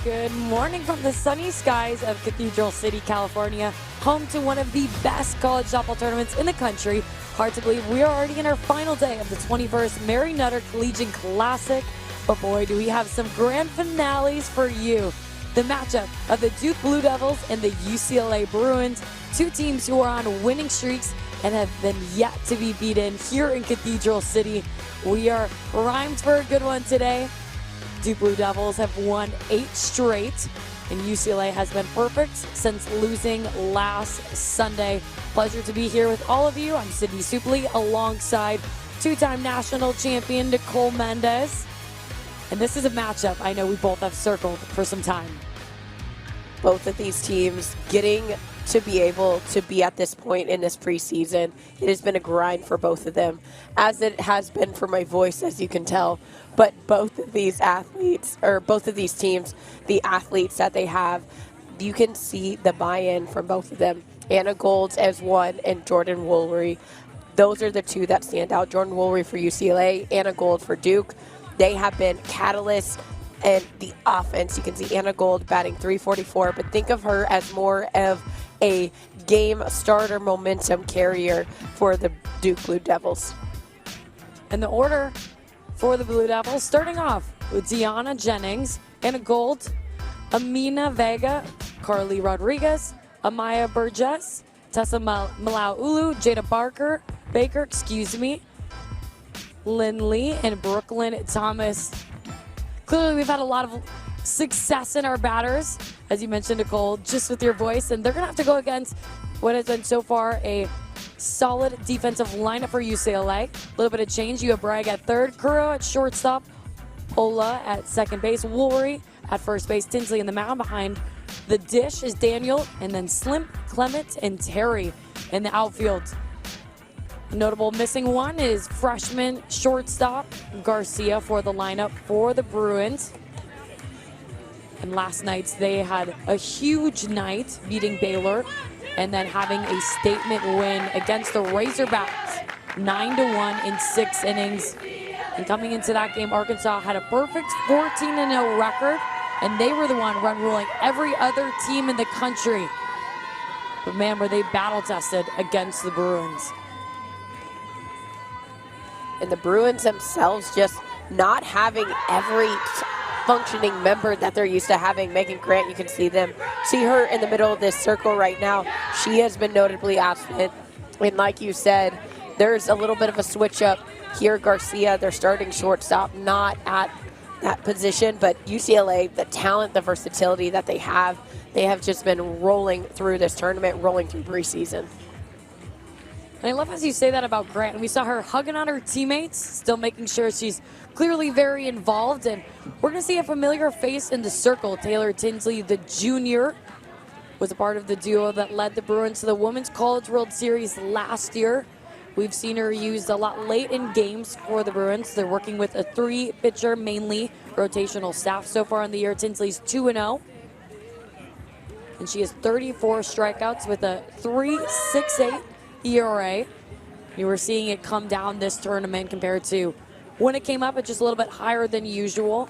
Good morning from the sunny skies of Cathedral City, California, home to one of the best college softball tournaments in the country. Hard to believe we are already in our final day of the 21st Mary Nutter Collegiate Classic, but boy, do we have some grand finales for you. The matchup of the Duke Blue Devils and the UCLA Bruins, two teams who are on winning streaks and have been yet to be beaten here in Cathedral City. We are primed for a good one today. Duke Blue Devils have won 8 straight, and UCLA has been perfect since losing last Sunday. Pleasure to be here with all of you. I'm Sydney Supley alongside two-time national champion Nicole Mendez. And this is a matchup I know we both have circled for some time. Both of these teams getting to be able to be at this point in this preseason. It has been a grind for both of them, as it has been for my voice, as you can tell. But both of these athletes, or both of these teams, the athletes that they have, you can see the buy-in from both of them. Anna Golds as one and Jordan Woolery. Those are the two that stand out. Jordan Woolery for UCLA, Anna Gold for Duke. They have been catalysts. And the offense, you can see Anna Gold batting .344, but think of her as more of a game starter momentum carrier for the Duke Blue Devils. And the order for the Blue Devils, starting off with Deanna Jennings, Anna Gold, Amina Vega, Carly Rodriguez, Amaya Burgess, Tessa Malaulu, Jada Baker, Lynn Lee, and Brooklyn Thomas. Clearly, we've had a lot of success in our batters, as you mentioned, Nicole, just with your voice. And they're going to have to go against what has been so far a solid defensive lineup for UCLA. A little bit of change. You have Bragg at third, Kuro at shortstop, Ola at second base, Woolery at first base, Tinsley in the mound. Behind the dish is Daniel, and then Slim, Clement, and Terry in the outfield. A notable missing one is freshman shortstop Garcia for the lineup for the Bruins. And last night they had a huge night beating Baylor and then having a statement win against the Razorbacks 9-1 in 6 innings. And coming into that game, Arkansas had a perfect 14-0 record, and they were the one run ruling every other team in the country. But man, were they battle tested against the Bruins. And the Bruins themselves just not having every functioning member that they're used to having. Megan Grant, you can see her in the middle of this circle right now. She has been notably absent. And like you said, there's a little bit of a switch up here. Garcia, their starting shortstop, not at that position, but UCLA, the talent, the versatility that they have just been rolling through this tournament, rolling through preseason. And I love as you say that about Grant. And we saw her hugging on her teammates, still making sure she's clearly very involved. And we're going to see a familiar face in the circle. Taylor Tinsley, the junior, was a part of the duo that led the Bruins to the Women's College World Series last year. We've seen her used a lot late in games for the Bruins. They're working with a 3-pitcher, mainly rotational staff so far in the year. Tinsley's 2-0. And she has 34 strikeouts with a 3.68 ERA. You were seeing it come down this tournament compared to when it came up at just a little bit higher than usual.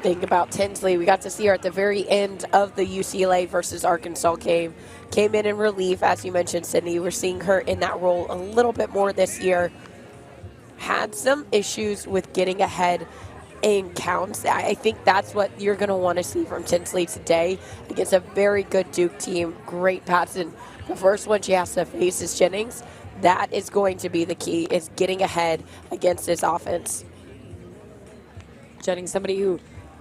Think about Tinsley. We got to see her at the very end of the UCLA versus Arkansas game. Came in relief, as you mentioned, Sydney. We're seeing her in that role a little bit more this year. Had some issues with getting ahead in counts. I think that's what you're going to want to see from Tinsley today against a very good Duke team. Great pass. And the first one she has to face is Jennings. That is going to be the key, is getting ahead against this offense. Jennings, somebody who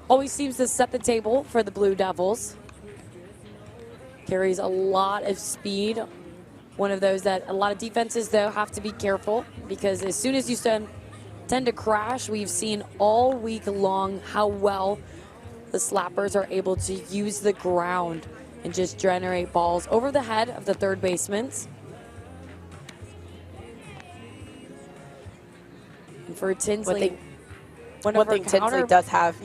always seems to set the table for the Blue Devils. Carries a lot of speed. One of those that a lot of defenses, though, have to be careful, because as soon as you tend to crash, we've seen all week long how well the slappers are able to use the ground and just generate balls over the head of the third baseman. And for Tinsley, one thing Tinsley does have,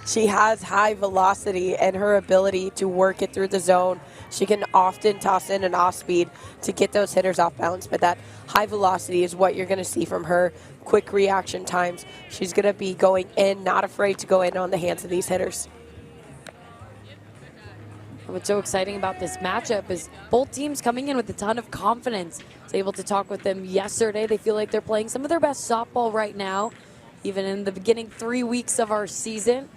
she has high velocity and her ability to work it through the zone. She can often toss in an off speed to get those hitters off balance, but that high velocity is what you're going to see from her. quick reaction times. She's going to be going in, not afraid to go in on the hands of these hitters. What's so exciting about this matchup is both teams coming in with a ton of confidence. I was able to talk with them yesterday. They feel like they're playing some of their best softball right now, even in the beginning 3 weeks of our season.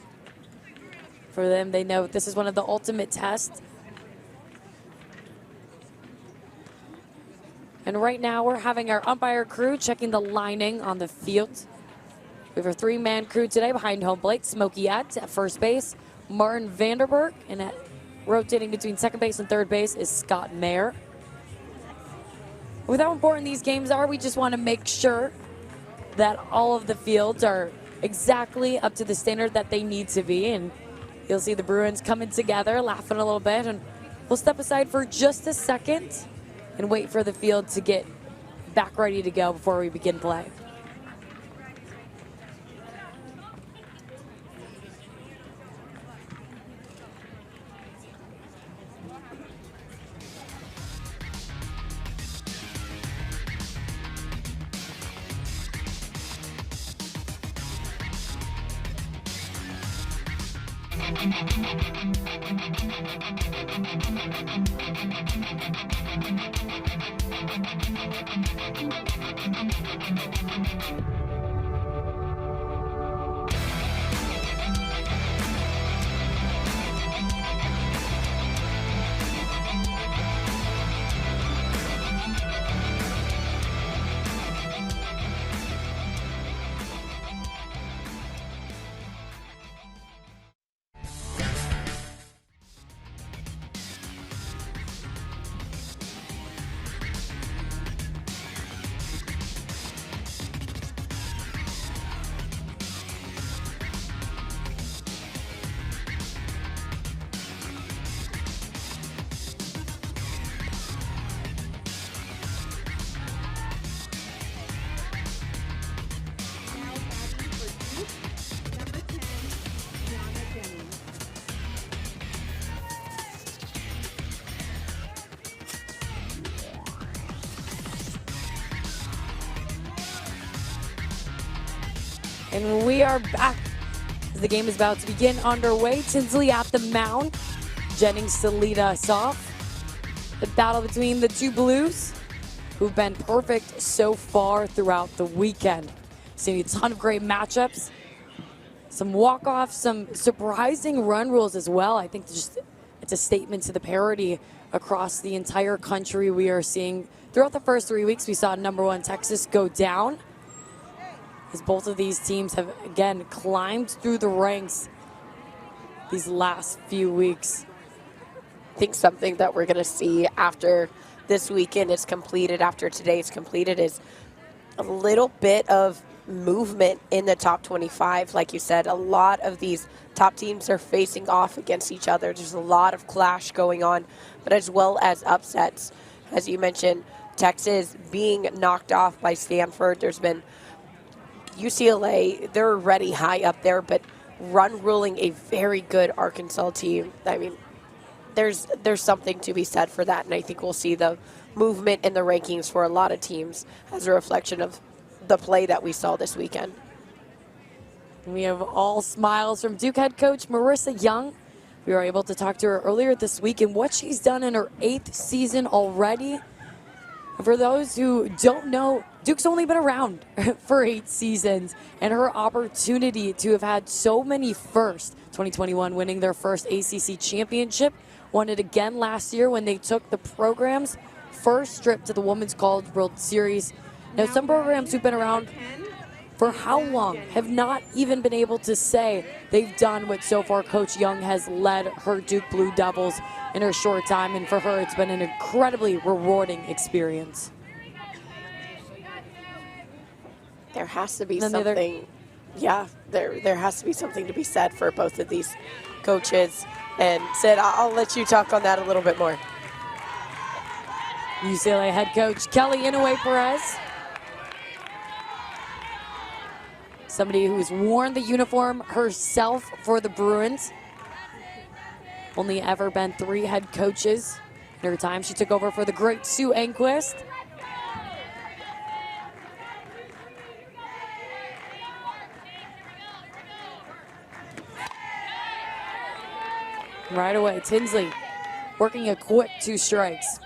For them, they know this is one of the ultimate tests. And right now, we're having our umpire crew checking the lining on the field. We have a 3-man crew today behind home plate. Smokey Etz at first base, Martin Vanderberg, and at rotating between second base and third base is Scott Mayer. With how important these games are, we just want to make sure that all of the fields are exactly up to the standard that they need to be. And you'll see the Bruins coming together, laughing a little bit. And we'll step aside for just a second and wait for the field to get back ready to go before we begin play. And we are back as the game is about to begin underway. Tinsley at the mound. Jennings to lead us off. The battle between the two Blues, who've been perfect so far throughout the weekend. Seeing a ton of great matchups. Some walk-offs, some surprising run rules as well. I think just it's a statement to the parity across the entire country. We are seeing throughout the first 3 weeks, we saw #1 Texas go down, as both of these teams have, again, climbed through the ranks these last few weeks. I think something that we're going to see after this weekend is completed, after today's completed, is a little bit of movement in the top 25. Like you said, a lot of these top teams are facing off against each other. There's a lot of clash going on, but as well as upsets. As you mentioned, Texas being knocked off by Stanford. There's been UCLA, they're already high up there, but run ruling a very good Arkansas team. I mean, there's something to be said for that, and I think we'll see the movement in the rankings for a lot of teams as a reflection of the play that we saw this weekend. We have all smiles from Duke head coach Marissa Young. We were able to talk to her earlier this week and what she's done in her 8th season already. And for those who don't know, Duke's only been around for 8 seasons, and her opportunity to have had so many firsts, 2021 winning their first ACC championship, won it again last year when they took the program's first trip to the Women's College World Series. Now, some programs who've been around for how long have not even been able to say they've done what so far Coach Young has led her Duke Blue Devils in her short time, and for her it's been an incredibly rewarding experience. There has to be something, there has to be something to be said for both of these coaches. And Sid, I'll let you talk on that a little bit more. UCLA head coach Kelly Inouye Perez, somebody who's worn the uniform herself for the Bruins. Only ever been 3 head coaches in her time. She took over for the great Sue Enquist. Right away, Tinsley working a quick 2 strikes.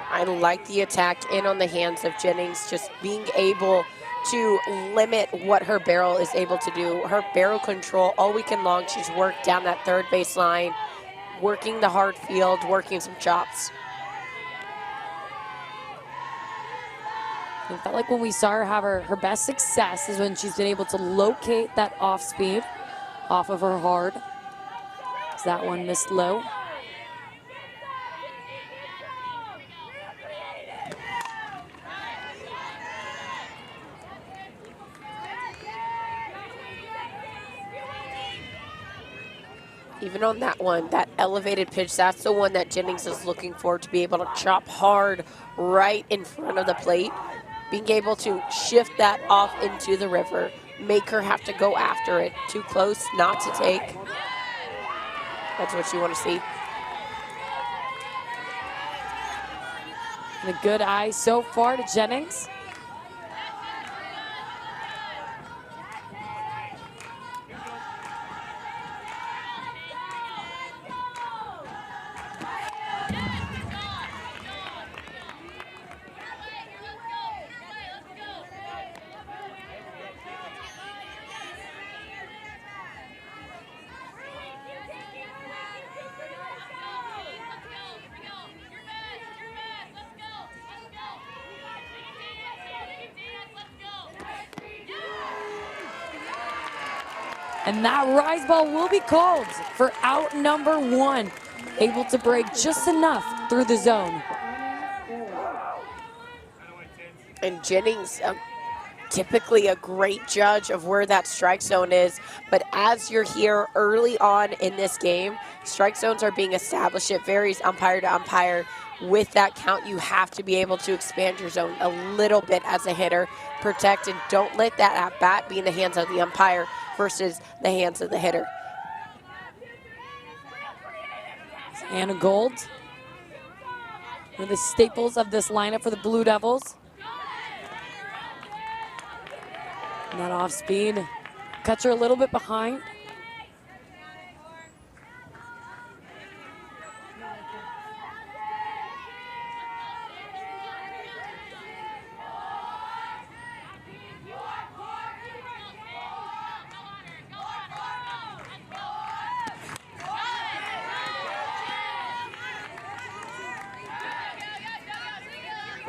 I like the attack in on the hands of Jennings, just being able to limit what her barrel is able to do. Her barrel control all weekend long, she's worked down that third base line, working the hard field, working some chops. It felt like when we saw her have her best success is when she's been able to locate that off speed off of her hard. So that one missed low. Even on that one, that elevated pitch, that's the one that Jennings is looking for, to be able to chop hard right in front of the plate. Being able to shift that off into the river, make her have to go after it. Too close, not to take. That's what you want to see. And a good eye so far to Jennings. And that rise ball will be called for out number 1. Able to break just enough through the zone. And Jennings, typically a great judge of where that strike zone is, but as you're here early on in this game, strike zones are being established. It varies umpire to umpire. With that count, you have to be able to expand your zone a little bit as a hitter. Protect and don't let that at bat be in the hands of the umpire versus the hands of the hitter. Anna Gold, one of the staples of this lineup for the Blue Devils. And that off speed cuts her a little bit behind.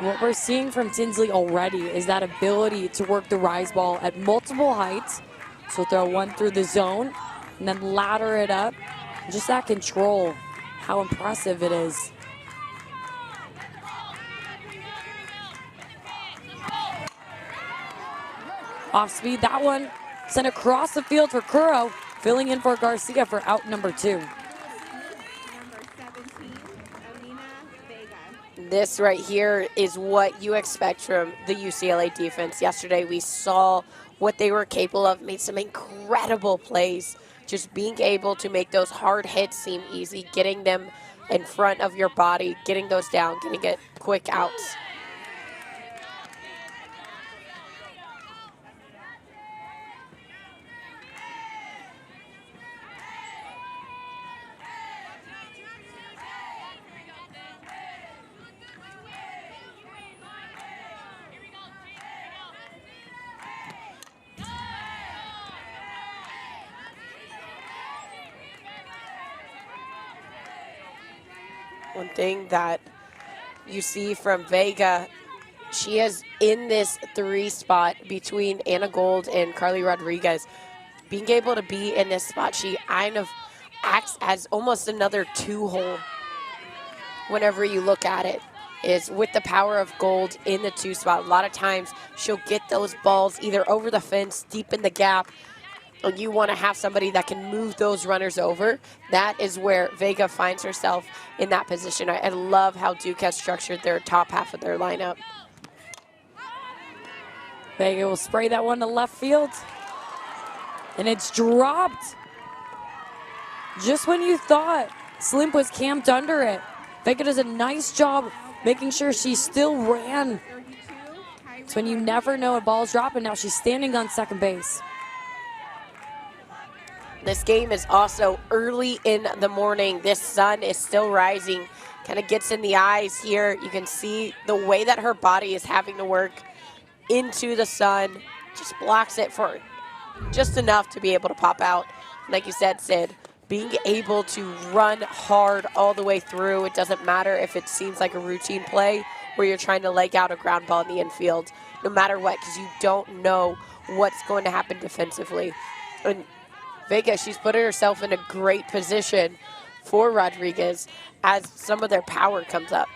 What we're seeing from Tinsley already is that ability to work the rise ball at multiple heights. So throw one through the zone and then ladder it up. Just that control, how impressive it is. Off speed, that one sent across the field for Curro, filling in for Garcia for out number 2. This right here is what you expect from the UCLA defense. Yesterday we saw what they were capable of, made some incredible plays. Just being able to make those hard hits seem easy, getting them in front of your body, getting those down, getting it quick outs. One thing that you see from Vega, she is in this 3 spot between Anna Gold and Carly Rodriguez. Being able to be in this spot, she kind of acts as almost another 2-hole whenever you look at it, is with the power of Gold in the 2 spot. A lot of times she'll get those balls either over the fence, deep in the gap, and you want to have somebody that can move those runners over. That is where Vega finds herself in that position. I love how Duke has structured their top half of their lineup. Vega will spray that one to left field. And it's dropped. Just when you thought Slimp was camped under it, Vega does a nice job making sure she still ran. It's when you never know a ball's dropping. Now she's standing on second base. This game is also early in the morning. This sun is still rising. Kind of gets in the eyes here. You can see the way that her body is having to work into the sun. Just blocks it for just enough to be able to pop out. Like you said, Sid, being able to run hard all the way through. It doesn't matter if it seems like a routine play where you're trying to leg out a ground ball in the infield, no matter what, because you don't know what's going to happen defensively. And Vega, she's putting herself in a great position for Rodriguez as some of their power comes up.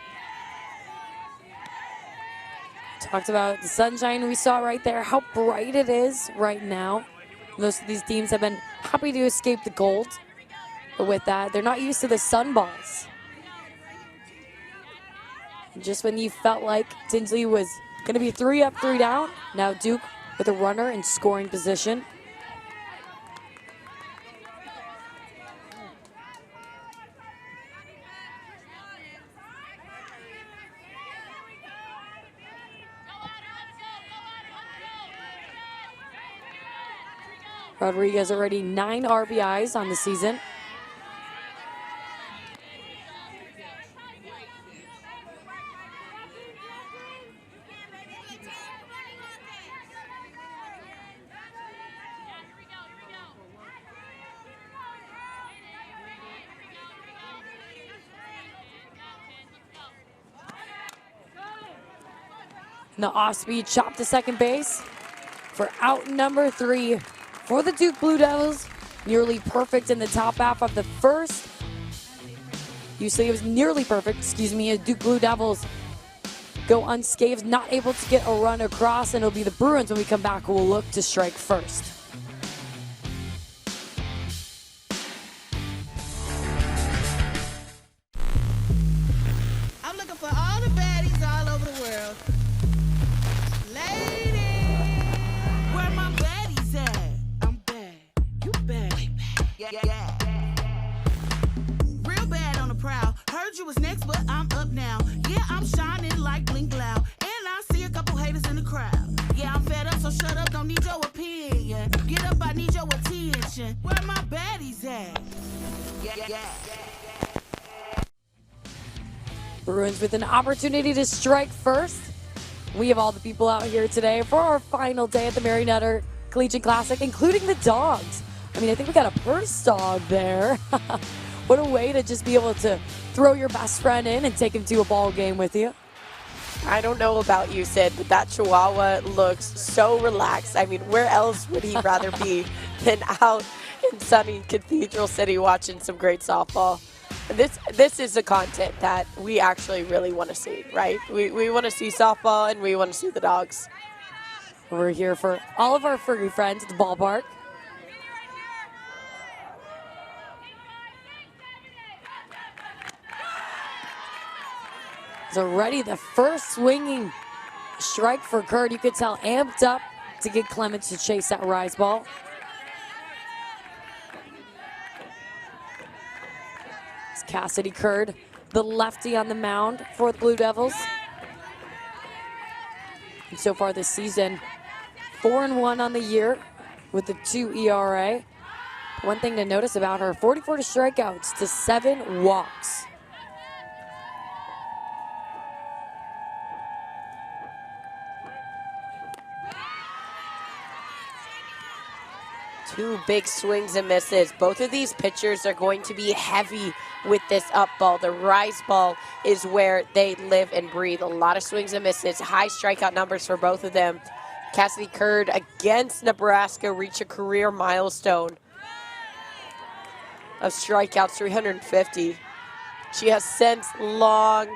Talked about the sunshine we saw right there, how bright it is right now. Most of these teams have been happy to escape the cold, but with that, they're not used to the sun balls. Just when you felt like Tinsley was going to be 3 up, 3 down, now Duke with a runner in scoring position. Rodriguez already 9 RBIs on the season. And the off-speed chop to second base for out number 3 for the Duke Blue Devils. Nearly perfect in the top half of the first. UCLA was nearly perfect, as Duke Blue Devils go unscathed, not able to get a run across, and it'll be the Bruins when we come back who will look to strike first. I'm looking for all the baddies all over the world. Ladies, where my baddies at? I'm bad, you bad. Yeah. Real bad on the prowl. Heard you was next, but I'm up now. Yeah, I'm shining like blink loud. And I see a couple haters in the crowd. Yeah, I'm fed up, so shut up, don't need your opinion. Get up, I need your attention. Where my baddies at? Yeah. Bruins with an opportunity to strike first. We have all the people out here today for our final day at the Mary Nutter Collegiate Classic, including the dogs. I mean, I think we got a purse dog there. What a way to just be able to throw your best friend in and take him to a ball game with you. I don't know about you, Sid, but that Chihuahua looks so relaxed. I mean, where else would he rather be than out in sunny Cathedral City watching some great softball? This is the content that we actually really want to see, right? We want to see softball and we want to see the dogs. We're here for all of our furry friends at the ballpark. So already the first swinging strike for Curd. You could tell amped up to get Clements to chase that rise ball. It's Cassidy Curd, the lefty on the mound for the Blue Devils. And so far this season, 4-1 on the year with the 2 ERA. One thing to notice about her, 44 strikeouts to 7 walks. Two big swings and misses. Both of these pitchers are going to be heavy with this up ball. The rise ball is where they live and breathe. A lot of swings and misses. High strikeout numbers for both of them. Cassidy Curd against Nebraska reach a career milestone of strikeouts, 350. She has since long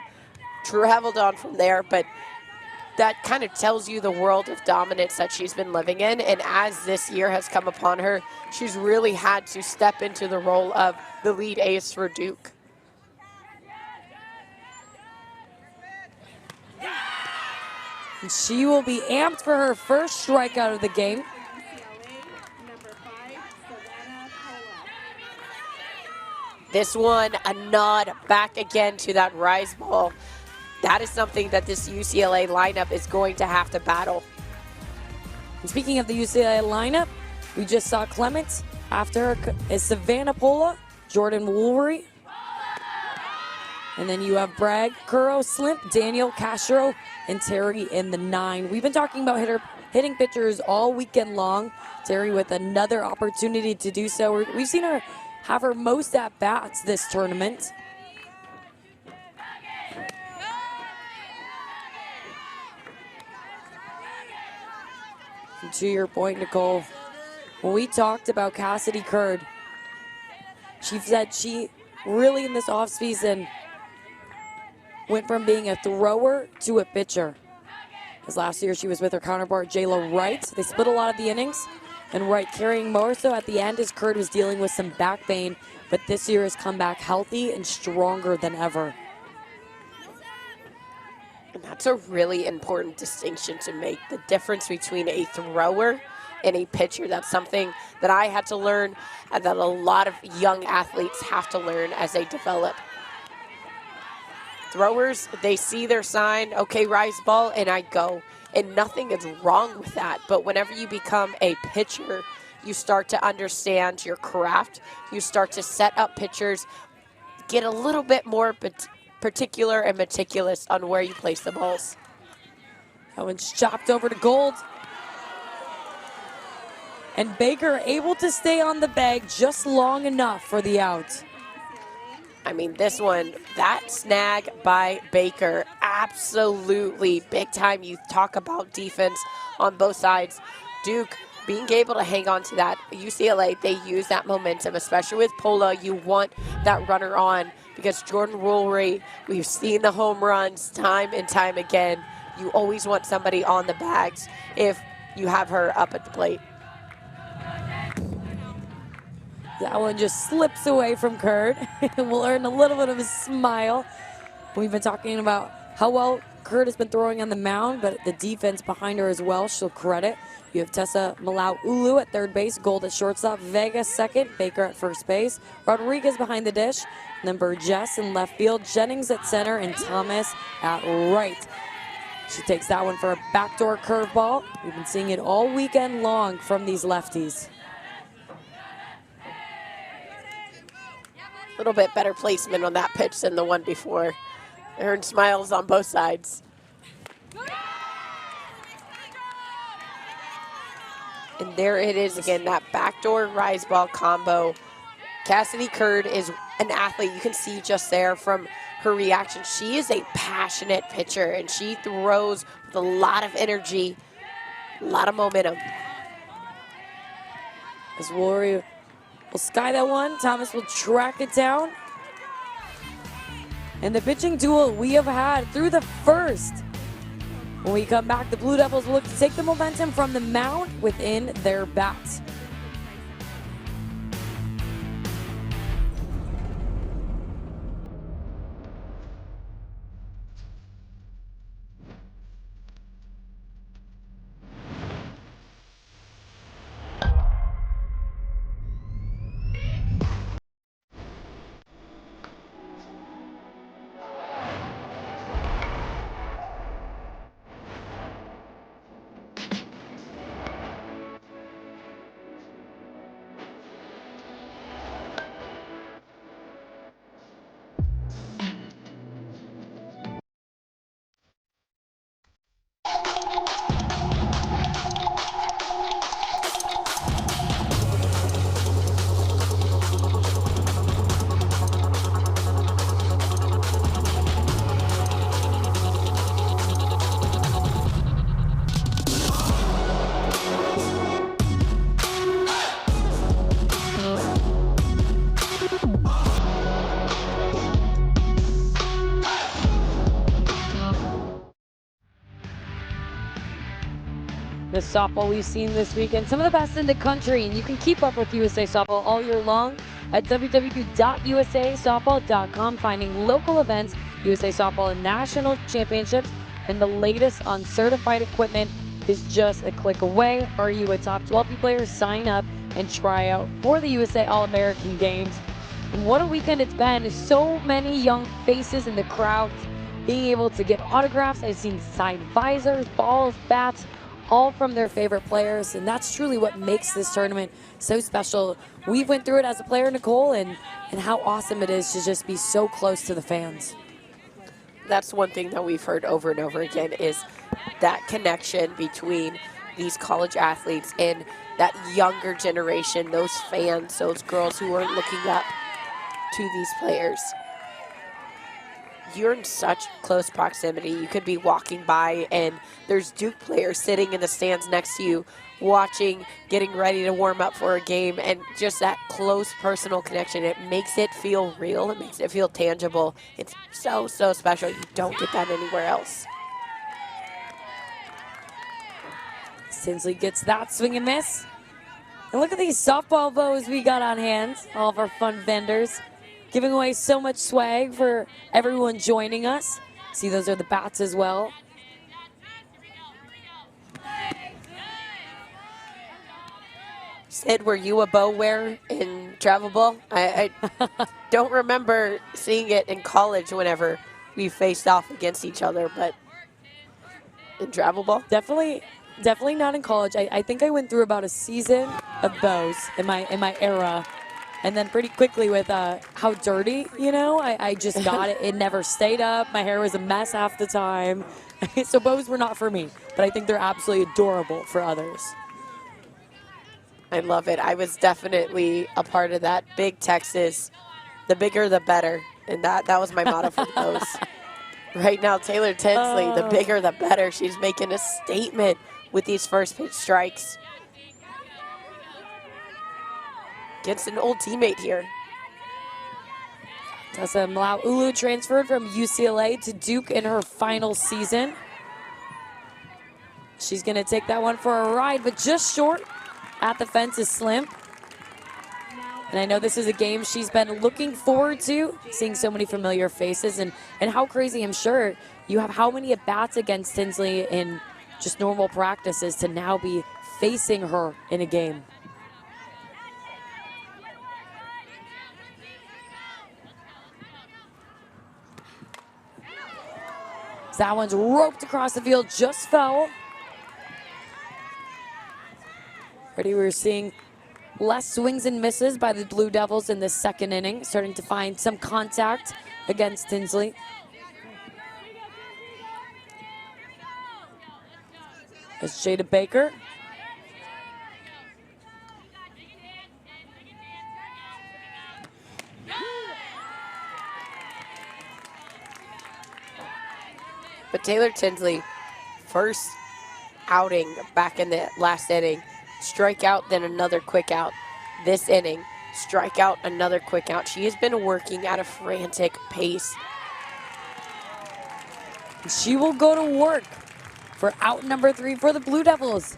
traveled on from there, but that kind of tells you the world of dominance that she's been living in. And as this year has come upon her, she's really had to step into the role of the lead ace for Duke. And she will be amped for her first strikeout of the game. This one, a nod back again to that rise ball. That is something that this UCLA lineup is going to have to battle. And speaking of the UCLA lineup, we just saw Clements After her is Savannah Pola, Jordan Woolry. And then you have Bragg, Curro, Slimp, Daniel, Castro, and Terry in the 9. We've been talking about hitting pitchers all weekend long. Terry with another opportunity to do so. We've seen her have her most at-bats this tournament. And to your point, Nicole, when we talked about Cassidy Curd, she said she really in this offseason went from being a thrower to a pitcher. As last year she was with her counterpart Jayla Wright. They split a lot of the innings, and Wright carrying more so at the end as Curd was dealing with some back pain, but this year has come back healthy and stronger than ever. And that's a really important distinction to make, the difference between a thrower and a pitcher. That's something that I had to learn and that a lot of young athletes have to learn as they develop. Throwers, they see their sign, okay, rise ball, and I go. And nothing is wrong with that. But whenever you become a pitcher, you start to understand your craft. You start to set up pitchers, get a little bit more particular and meticulous on where you place the balls. That one's chopped over to Gold. And Baker able to stay on the bag just long enough for the out. I mean, this one, that snag by Baker, absolutely big time. You talk about defense on both sides. Duke being able to hang on to that. UCLA, they use that momentum, especially with Pola. You want that runner on because Jordan Woolry, we've seen the home runs time and time again. You always want somebody on the bags if you have her up at the plate. That one just slips away from Curd. We'll earn a little bit of a smile. We've been talking about how well Curd has been throwing on the mound, but the defense behind her as well, she'll credit. You have Tessa Malau-Ulu at third base, Gold at shortstop, Vega second, Baker at first base, Rodriguez behind the dish, and then Burgess in left field, Jennings at center, and Thomas at right. She takes that one for a backdoor curveball. We've been seeing it all weekend long from these lefties. A little bit better placement on that pitch than the one before. Earned smiles on both sides. And there it is again, that backdoor rise ball combo. Cassidy Curd is an athlete. You can see just there from her reaction. She is a passionate pitcher, and she throws with a lot of energy, a lot of momentum. As Warrior will sky that one. Thomas will track it down. And the pitching duel we have had through the first. When we come back, the Blue Devils will look to take the momentum from the mound within their bats. The softball we've seen this weekend, some of the best in the country, and you can keep up with USA Softball all year long at www.usasoftball.com, finding local events, USA Softball and national championships, and the latest on certified equipment is just a click away. Are you a top 12 player? Sign up and try out for the USA All-American Games. And what a weekend it's been. So many young faces in the crowd being able to get autographs. I've seen signed visors, balls, bats, all from their favorite players, and that's truly what makes this tournament so special. We went through it as a player, Nicole, and how awesome it is to just be so close to the fans. That's one thing that we've heard over and over again is that connection between these college athletes and that younger generation, those fans, those girls who are looking up to these players. You're in such close proximity. You could be walking by and there's Duke players sitting in the stands next to you, watching, getting ready to warm up for a game, and just that close personal connection. It makes it feel real. It makes it feel tangible. It's so, so special. You don't get that anywhere else. Tinsley gets that swing and miss. And look at these softball bows we got on hand, all of our fun vendors, giving away so much swag for everyone joining us. See, those are the bats as well. Sid, were you a bow wearer in travel ball? I don't remember seeing it in college whenever we faced off against each other, but in travel ball? Definitely not in college. I think I went through about a season of bows in my era. And then pretty quickly with how dirty, you know, I just got it. It never stayed up. My hair was a mess half the time. So bows were not for me, but I think they're absolutely adorable for others. I love it. I was definitely a part of that. Big Texas, the bigger the better. And that was my motto for the bows. Right now, Taylor Tinsley, the bigger the better. She's making a statement with these first pitch strikes. Against an old teammate here. Tessa Malaulu transferred from UCLA to Duke in her final season. She's going to take that one for a ride, but just short at the fence is Slim. And I know this is a game she's been looking forward to, seeing so many familiar faces, and how crazy, I'm sure, you have how many at-bats against Tinsley in just normal practices to now be facing her in a game. That one's roped across the field, just foul. Already we're seeing less swings and misses by the Blue Devils in the second inning, starting to find some contact against Tinsley. As Jada Baker. But Taylor Tinsley, first outing back in the last inning, strikeout, then another quick out. This inning, strikeout, another quick out. She has been working at a frantic pace. She will go to work for out number 3 for the Blue Devils.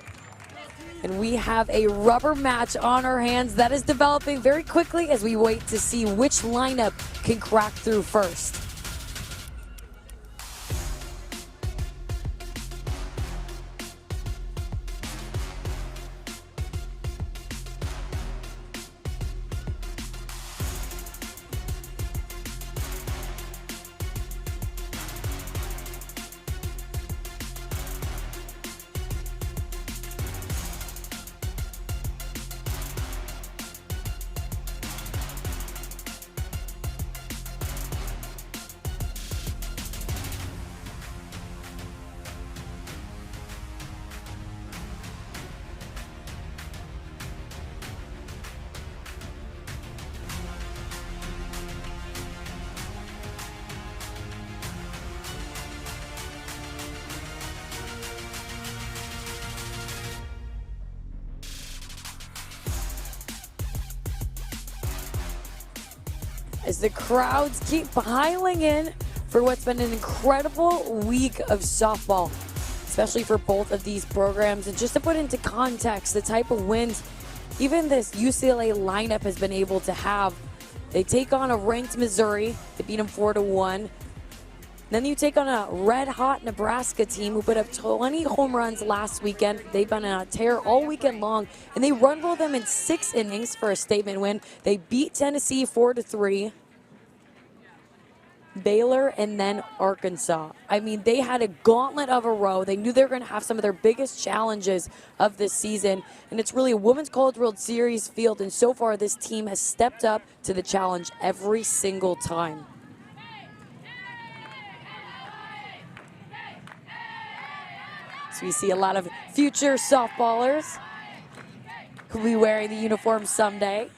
And we have a rubber match on our hands that is developing very quickly as we wait to see which lineup can crack through first. As the crowds keep piling in for what's been an incredible week of softball, especially for both of these programs. And just to put into context the type of wins even this UCLA lineup has been able to have. They take on a ranked Missouri. They beat them 4-1. Then you take on a red-hot Nebraska team who put up 20 home runs last weekend. They've been on a tear all weekend long, and they run roll them in 6 innings for a statement win. They beat Tennessee 4-3. Baylor, and then Arkansas. I mean, they had a gauntlet of a row. They knew they were going to have some of their biggest challenges of this season, and it's really a Women's College World Series field, and so far this team has stepped up to the challenge every single time. So we see a lot of future softballers who will be wearing the uniform someday.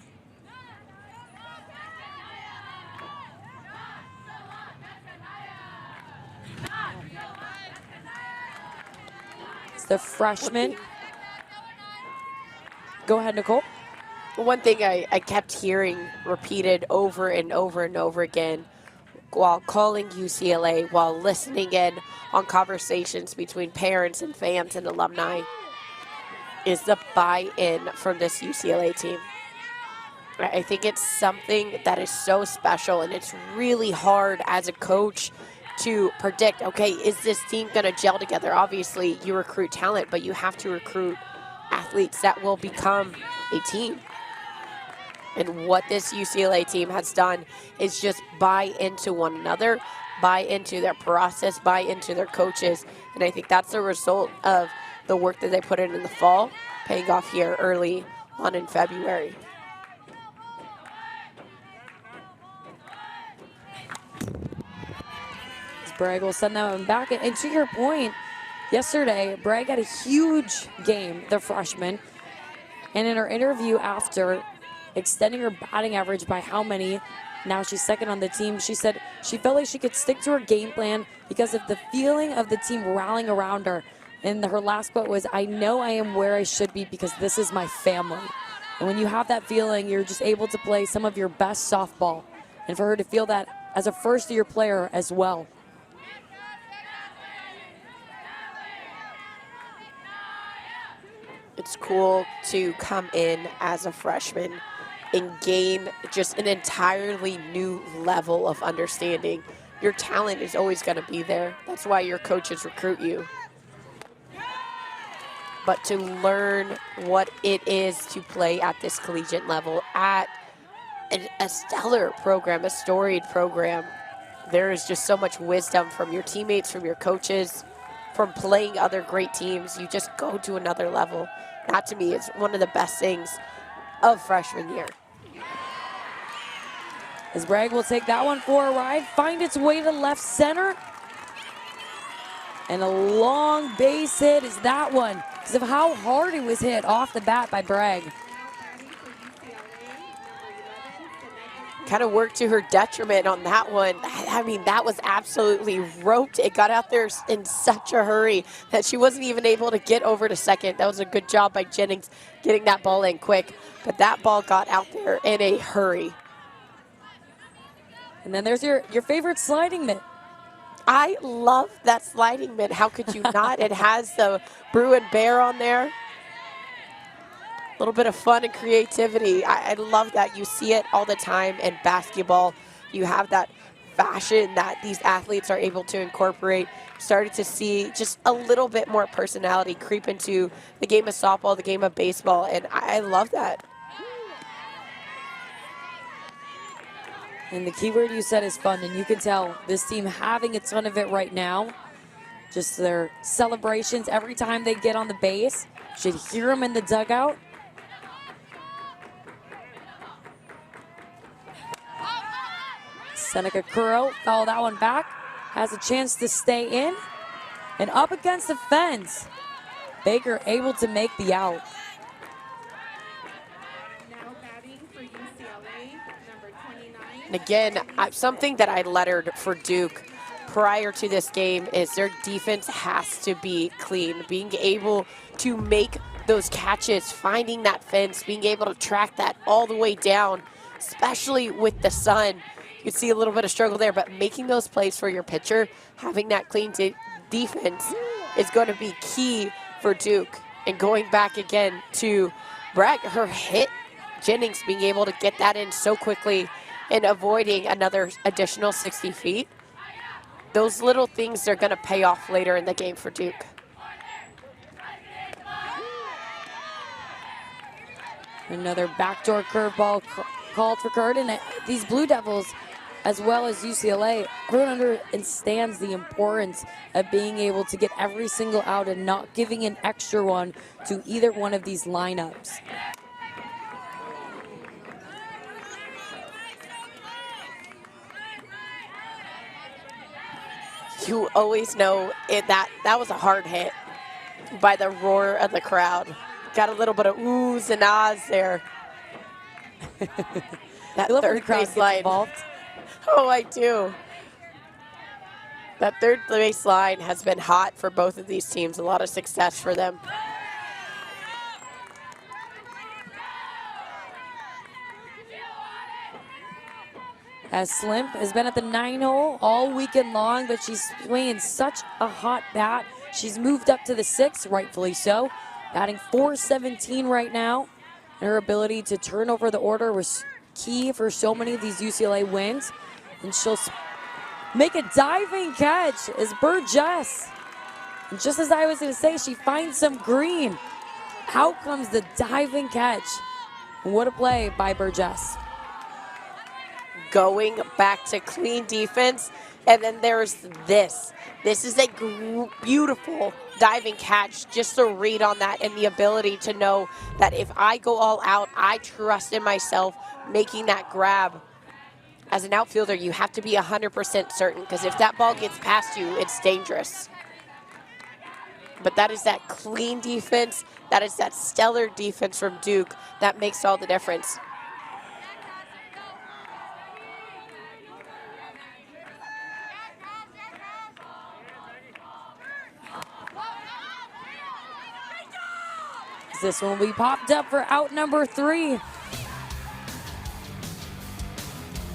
The freshman. Go ahead, Nicole. One thing I kept hearing repeated over and over and over again while calling UCLA, while listening in on conversations between parents and fans and alumni, is the buy-in from this UCLA team. I think it's something that is so special, and it's really hard as a coach to predict, okay, is this team going to gel together? Obviously, you recruit talent, but you have to recruit athletes that will become a team. And what this UCLA team has done is just buy into one another, buy into their process, buy into their coaches. And I think that's the result of the work that they put in the fall, paying off here early on in February. Bragg will send them back. And to your point, yesterday, Bragg had a huge game, the freshman. And in her interview after extending her batting average by how many, now she's second on the team, she said she felt like she could stick to her game plan because of the feeling of the team rallying around her. And her last quote was, "I know I am where I should be because this is my family." And when you have that feeling, you're just able to play some of your best softball. And for her to feel that as a first-year player as well. It's cool to come in as a freshman and gain just an entirely new level of understanding. Your talent is always going to be there. That's why your coaches recruit you. But to learn what it is to play at this collegiate level, at a stellar program, a storied program, there is just so much wisdom from your teammates, from your coaches, from playing other great teams. You just go to another level. That, to me, is one of the best things of freshman year. As Bragg will take that one for a ride, find its way to left center. And a long base hit is that one because of how hard it was hit off the bat by Bragg. Kind of worked to her detriment on that one. I mean, that was absolutely roped. It got out there in such a hurry that she wasn't even able to get over to second. That was a good job by Jennings getting that ball in quick. But that ball got out there in a hurry. And then there's your favorite sliding mitt. I love that sliding mitt. How could you not? It has the Bruin Bear on there. A little bit of fun and creativity. I love that. You see it all the time in basketball. You have that fashion that these athletes are able to incorporate. Started to see just a little bit more personality creep into the game of softball, the game of baseball, and I love that. And the key word you said is fun, and you can tell this team having a ton of it right now. Just their celebrations every time they get on the base. Should hear them in the dugout. Seneca Curro fouled that one back. Has a chance to stay in. And up against the fence. Baker able to make the out. Now batting for UCLA, number 29. And again, something that I lettered for Duke prior to this game is their defense has to be clean. Being able to make those catches, finding that fence, being able to track that all the way down, especially with the sun. You can see a little bit of struggle there, but making those plays for your pitcher, having that clean defense is going to be key for Duke. And going back again to Bragg, her hit, Jennings being able to get that in so quickly and avoiding another additional 60 feet. Those little things are going to pay off later in the game for Duke. Another backdoor curveball called for Curd, and these Blue Devils as well as UCLA, everyone understands the importance of being able to get every single out and not giving an extra one to either one of these lineups. You always know that was a hard hit by the roar of the crowd. Got a little bit of oohs and ahs there. That I love when the third crowd base gets line. involved. Oh, I do. That third base line has been hot for both of these teams. A lot of success for them. As Slim has been at the 9-hole all weekend long, but she's swinging such a hot bat. She's moved up to the 6, rightfully so, batting .417 right now. And her ability to turn over the order was key for so many of these UCLA wins. And she'll make a diving catch as Burgess. And just as I was going to say, she finds some green. Out comes the diving catch. What a play by Burgess. Going back to clean defense, and then there's this. This is a beautiful diving catch, just a read on that and the ability to know that if I go all out, I trust in myself making that grab. As an outfielder, you have to be 100% certain, because if that ball gets past you, it's dangerous. But that is that clean defense, that is that stellar defense from Duke that makes all the difference. This one will be popped up for out number 3.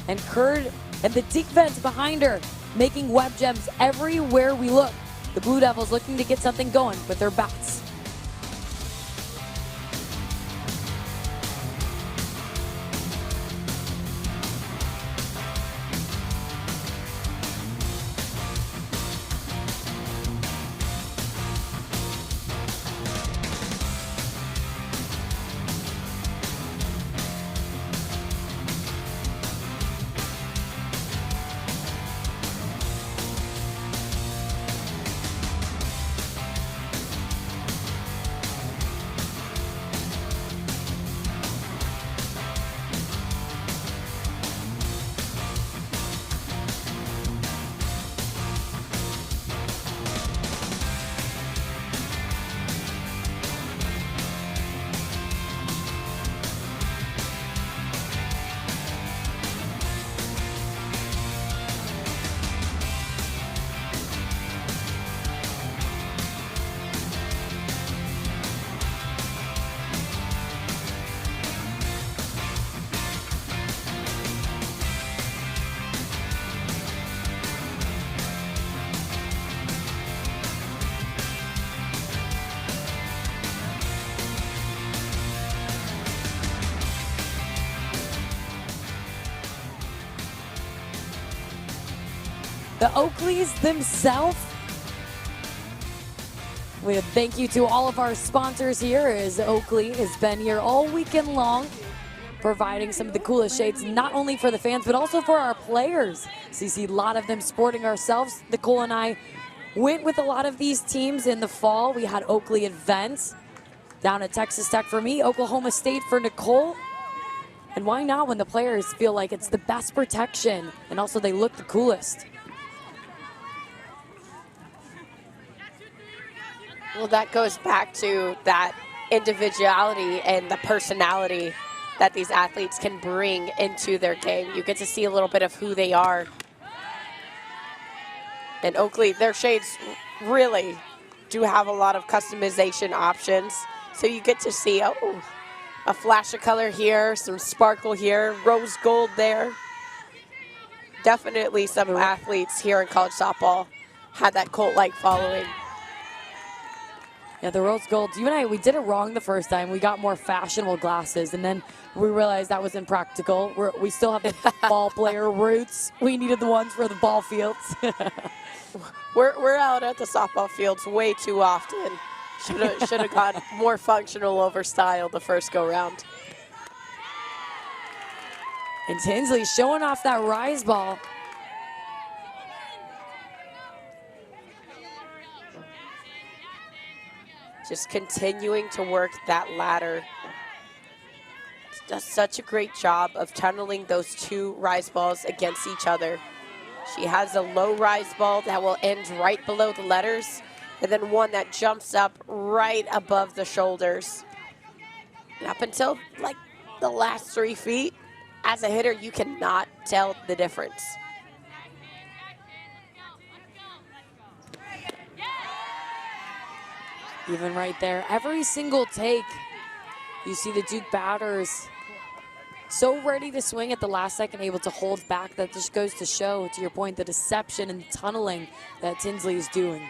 And Curd and the defense behind her making web gems everywhere we look. The Blue Devils looking to get something going with their bats. The Oakleys themselves. We thank you to all of our sponsors here, as Oakley has been here all weekend long, providing some of the coolest shades, not only for the fans, but also for our players. So you see a lot of them sporting ourselves. Nicole and I went with a lot of these teams in the fall. We had Oakley events down at Texas Tech for me, Oklahoma State for Nicole. And why not when the players feel like it's the best protection and also they look the coolest? Well, that goes back to that individuality and the personality that these athletes can bring into their game. You get to see a little bit of who they are. And Oakley, their shades really do have a lot of customization options. So you get to see, oh, a flash of color here, some sparkle here, rose gold there. Definitely some athletes here in college softball had that cult-like following. Yeah, the rose gold. You and I, we did it wrong the first time. We got more fashionable glasses, and then we realized that was impractical. We still have the ball player roots. We needed the ones for the ball fields. We're out at the softball fields way too often. Should have got more functional over style the first go round. And Tinsley showing off that rise ball. Just continuing to work that ladder. Does such a great job of tunneling those two rise balls against each other. She has a low rise ball that will end right below the letters, and then one that jumps up right above the shoulders. And up until like the last 3 feet, as a hitter, you cannot tell the difference. Even right there, every single take, you see the Duke batters so ready to swing at the last second, able to hold back. That just goes to show, to your point, the deception and tunneling that Tinsley is doing.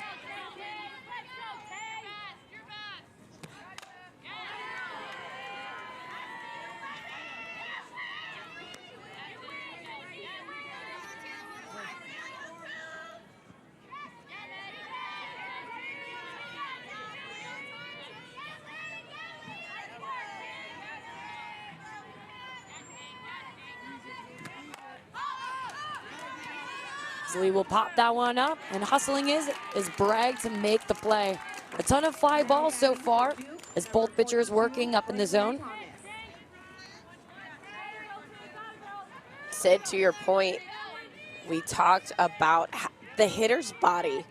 Tinsley will pop that one up, and hustling is Bragg to make the play. A ton of fly balls so far as both pitchers working up in the zone. Sid, to your point, we talked about the hitter's body,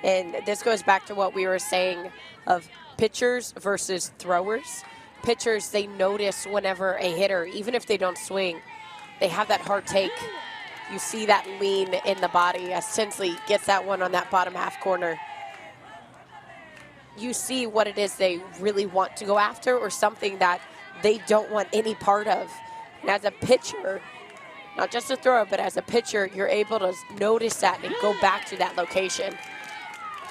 and this goes back to what we were saying of pitchers versus throwers. Pitchers, they notice whenever a hitter, even if they don't swing, they have that hard take. You see that lean in the body as Tinsley gets that one on that bottom half corner. You see what it is they really want to go after or something that they don't want any part of. And as a pitcher, not just a thrower, but as a pitcher, you're able to notice that and go back to that location.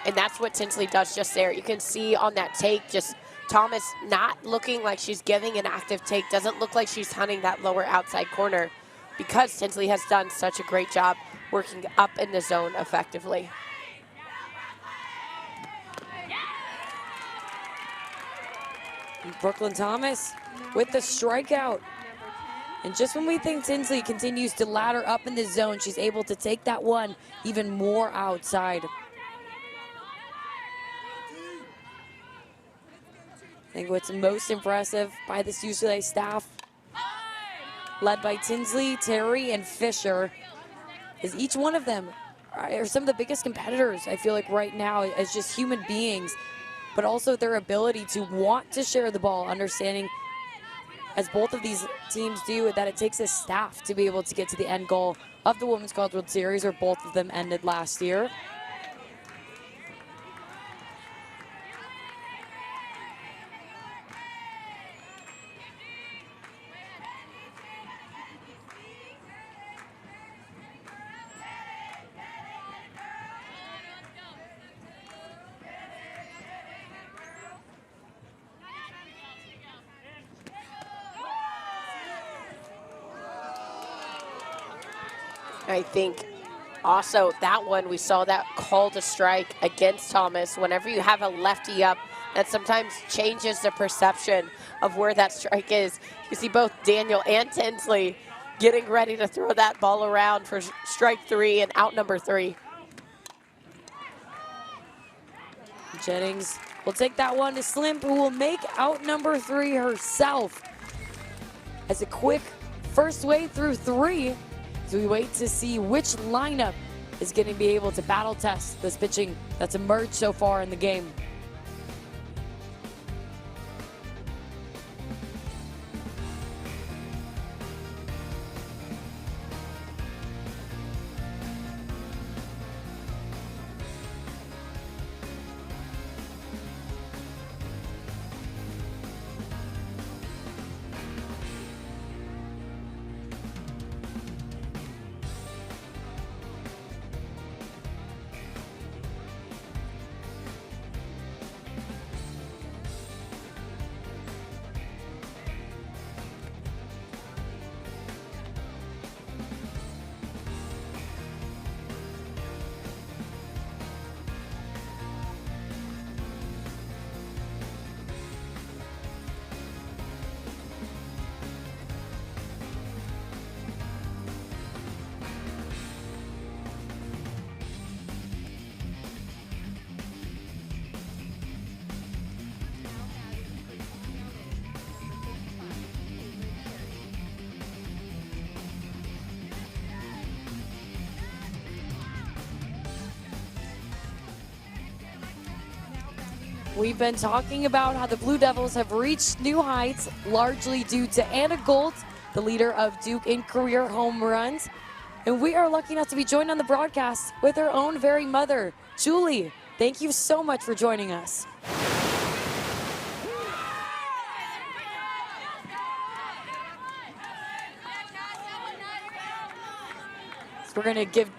And that's what Tinsley does just there. You can see on that take, just Thomas not looking like she's giving an active take, doesn't look like she's hunting that lower outside corner, because Tinsley has done such a great job working up in the zone effectively. Brooklyn Thomas with the strikeout. And just when we think Tinsley continues to ladder up in the zone, she's able to take that one even more outside. I think what's most impressive by this UCLA staff, led by Tinsley, Terry, and Fisher, is each one of them are some of the biggest competitors, I feel like, right now as just human beings, but also their ability to want to share the ball, understanding, as both of these teams do, that it takes a staff to be able to get to the end goal of the Women's College World Series, where both of them ended last year. I think also that one, we saw that call to strike against Thomas. Whenever you have a lefty up, that sometimes changes the perception of where that strike is. You see both Daniel and Tinsley getting ready to throw that ball around for strike 3 and out number 3. Jennings will take that one to Slimp, who will make out number 3 herself. As a quick first way through 3, as we wait to see which lineup is going to be able to battle test this pitching that's emerged so far in the game. we've been talking about how the Blue Devils have reached new heights, largely due to Anna Gold, the leader of Duke in career home runs. And we are lucky enough to be joined on the broadcast with her own very mother, Julie. Thank you so much for joining us. So we're going to give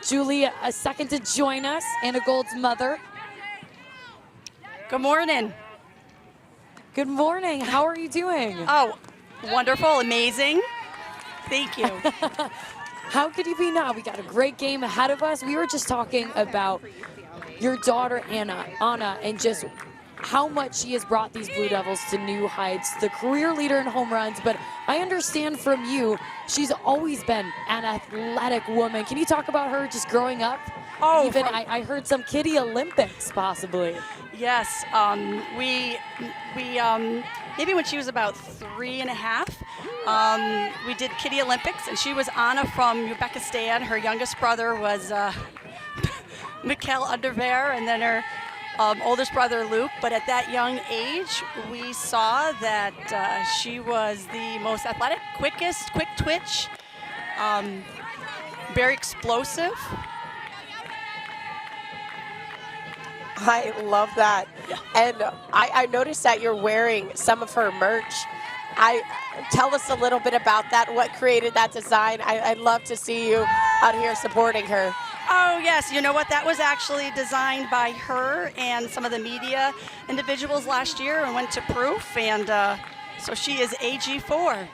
Julie a second to join us, Anna Gold's mother. Good morning. Good morning. How are you doing? Oh, wonderful, amazing. Thank you. How could you be now? We got a great game ahead of us. We were just talking about your daughter, Anna, and just how much she has brought these Blue Devils to new heights, the career leader in home runs. But I understand from you, she's always been an athletic woman. Can you talk about her just growing up? Oh, even I heard some kiddie Olympics possibly. Yes, we maybe when she was about 3.5, we did Kiddie Olympics, and she was Anna from Uzbekistan. Her youngest brother was Mikhail Underver, and then her oldest brother Luke. But at that young age, we saw that she was the most athletic, quick twitch, very explosive. I love that. Yeah. And I noticed that you're wearing some of her merch. Tell us a little bit about that. What created that design? I'd love to see you out here supporting her. Oh, yes. You know what? That was actually designed by her and some of the media individuals last year and went to proof. And so she is AG4.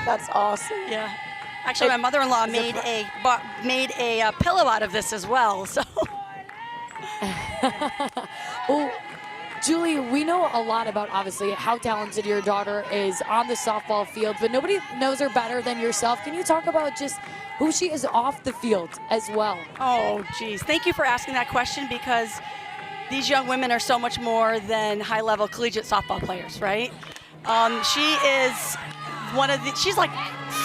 That's awesome. Yeah. Actually, my mother-in-law made a pillow out of this as well. So. Well, Julie, we know a lot about obviously how talented your daughter is on the softball field, but nobody knows her better than yourself. Can you talk about just who she is off the field as well? Oh, geez. Thank you for asking that question, because these young women are so much more than high-level collegiate softball players, right? She is she's like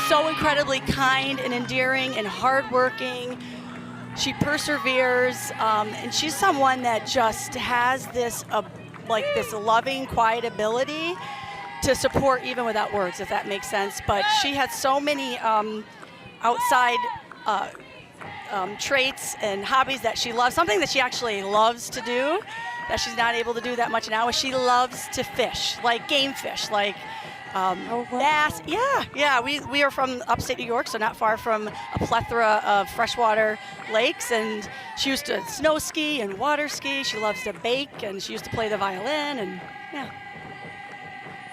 so incredibly kind and endearing and hardworking. She perseveres, and she's someone that just has this this loving, quiet ability to support even without words, if that makes sense. But she has so many outside traits and hobbies that she loves. Something that she actually loves to do that she's not able to do that much now is she loves to fish, like game fish, like bass. Yeah. We are from upstate New York, so not far from a plethora of freshwater lakes. And she used to snow ski and water ski. She loves to bake, and she used to play the violin. And yeah.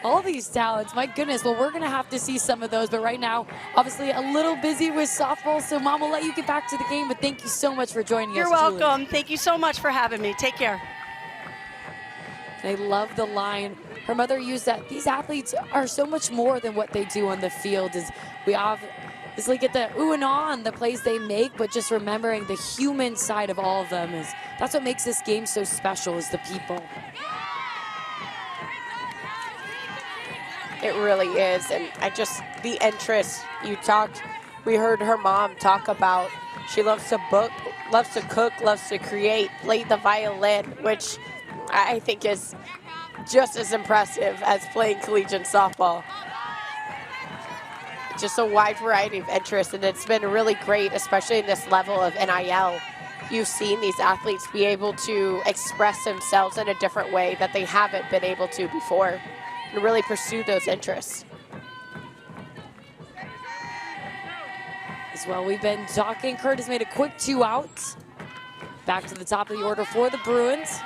All these talents, my goodness. Well, we're going to have to see some of those. But right now, obviously a little busy with softball. So, Mom, we'll let you get back to the game. But thank you so much for joining us, You're Julie. welcome. Thank you so much for having me. Take care. I love the line. Her mother used that. These athletes are so much more than what they do on the field. Is we obviously get the ooh and ah on the plays they make, but just remembering the human side of all of them that's what makes this game so special, is the people. It really is. And the interest we heard her mom talk about. She loves to book, loves to cook, loves to create, play the violin, which I think is just as impressive as playing collegiate softball. Just a wide variety of interests, and it's been really great, especially in this level of NIL. You've seen these athletes be able to express themselves in a different way that they haven't been able to before, and really pursue those interests. As well, we've been talking. Kurt has made a quick 2 outs. Back to the top of the order for the Bruins.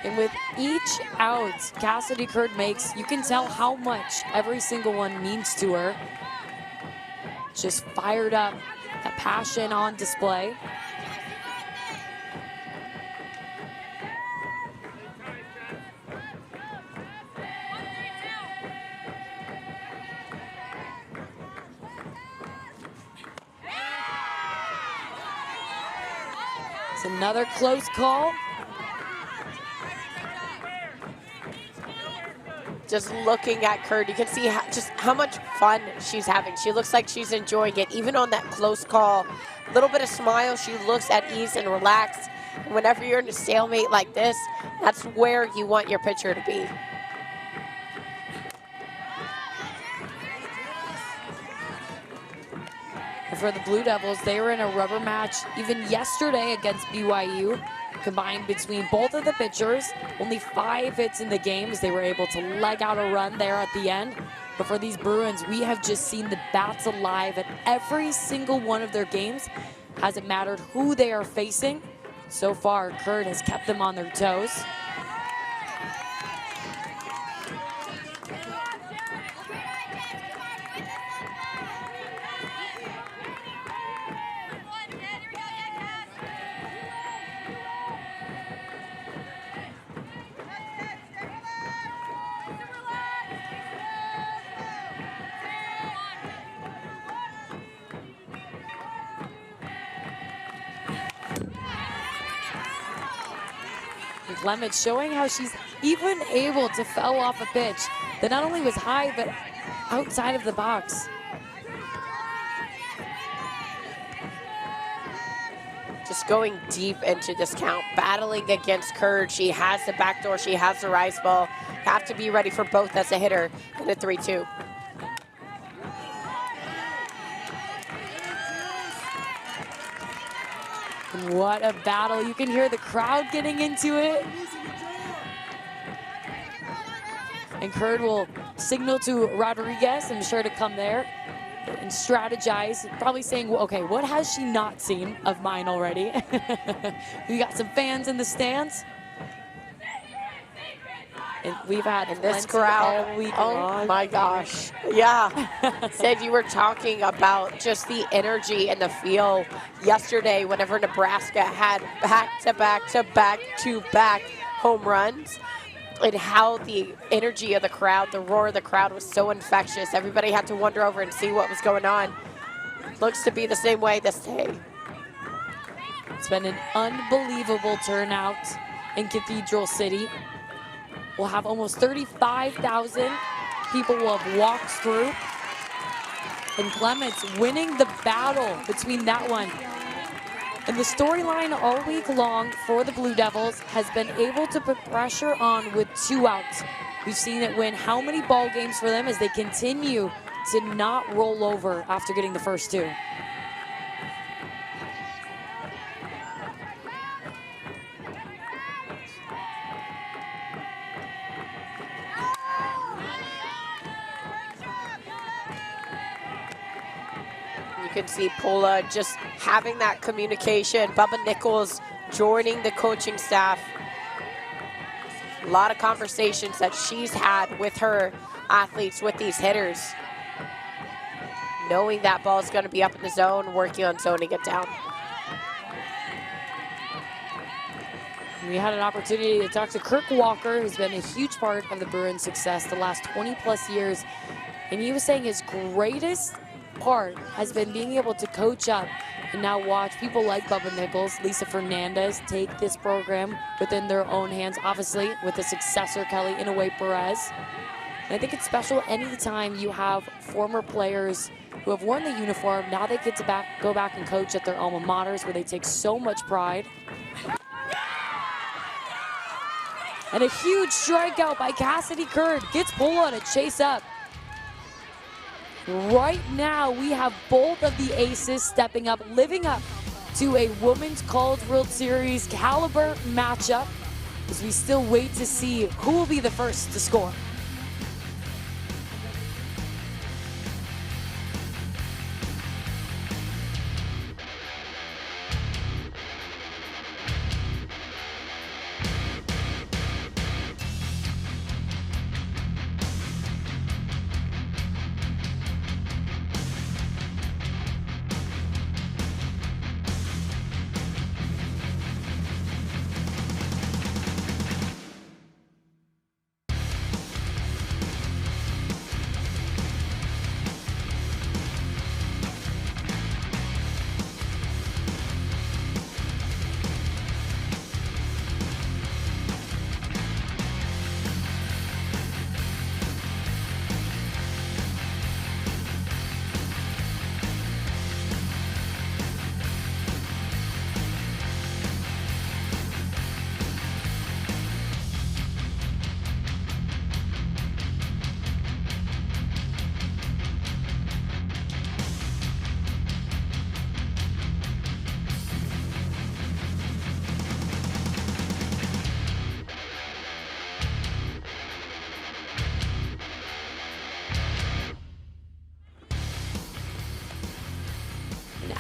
And with each out Cassidy Kurt makes, you can tell how much every single one means to her. Just fired up, that passion on display. It's another close call. just looking at Curd, you can see just how much fun she's having. She looks like she's enjoying it, even on that close call. A little bit of smile, she looks at ease and relaxed. And whenever you're in a stalemate like this, that's where you want your pitcher to be. For the Blue Devils, they were in a rubber match even yesterday against BYU. Combined between both of the pitchers, only 5 hits in the games. They were able to leg out a run there at the end. But for these Bruins, we have just seen the bats alive at every single one of their games. Hasn't mattered who they are facing. So far, Curd has kept them on their toes. Clements showing how she's even able to foul off a pitch that not only was high, but outside of the box. Just going deep into this count, battling against Curd. She has the backdoor, she has the rise ball. Have to be ready for both as a hitter in a 3-2. What a battle. You can hear the crowd getting into it. And Curd will signal to Rodriguez, I'm sure, to come there and strategize, probably saying, well, okay, what has she not seen of mine already? We got some fans in the stands. And we've had this crowd all week oh long. My gosh. Yeah. Said you were talking about just the energy and the feel yesterday whenever Nebraska had back-to-back home runs, and how the energy of the crowd, the roar of the crowd was so infectious. Everybody had to wander over and see what was going on. Looks to be the same way this day. It's been an unbelievable turnout in Cathedral City. We'll have almost 35,000 people will have walked through. And Clements winning the battle between that one. And the storyline all week long for the Blue Devils has been able to put pressure on with 2 outs. We've seen it win how many ball games for them as they continue to not roll over after getting the first 2. You can see Paula just having that communication. Bubba Nichols joining the coaching staff. A lot of conversations that she's had with her athletes, with these hitters. Knowing that ball is going to be up in the zone, working on zoning it down. We had an opportunity to talk to Kirk Walker, who's been a huge part of the Bruins' success the last 20+ years. And he was saying his greatest part has been being able to coach up and now watch people like Bubba Nichols, Lisa Fernandez take this program within their own hands, obviously with the successor, Kelly Inouye Perez. And I think it's special anytime you have former players who have worn the uniform. Now they get to go back and coach at their alma maters where they take so much pride. And a huge strikeout by Cassidy Curd gets Pola to chase up. Right now, we have both of the aces stepping up, living up to a Women's College World Series caliber matchup as we still wait to see who will be the first to score.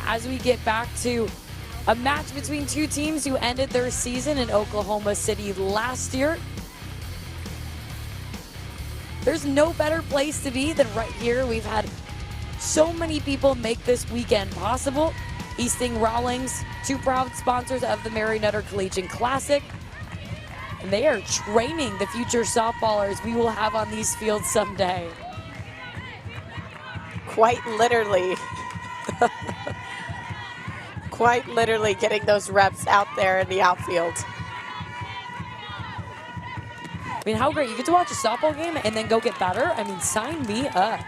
as we get back to a match between two teams who ended their season in Oklahoma City last year. There's no better place to be than right here. We've had so many people make this weekend possible. Easting Rawlings, two proud sponsors of the Mary Nutter Collegiate Classic. And they are training the future softballers we will have on these fields someday. Quite literally. Quite literally getting those reps out there in the outfield. I mean, how great. You get to watch a softball game and then go get better. I mean, sign me up.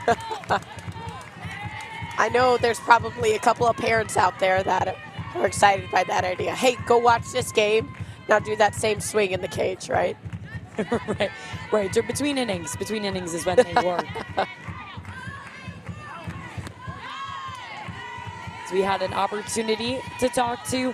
I know there's probably a couple of parents out there that are excited by that idea. Hey, go watch this game. Now do that same swing in the cage, right? right. So between innings is when they work. So we had an opportunity to talk to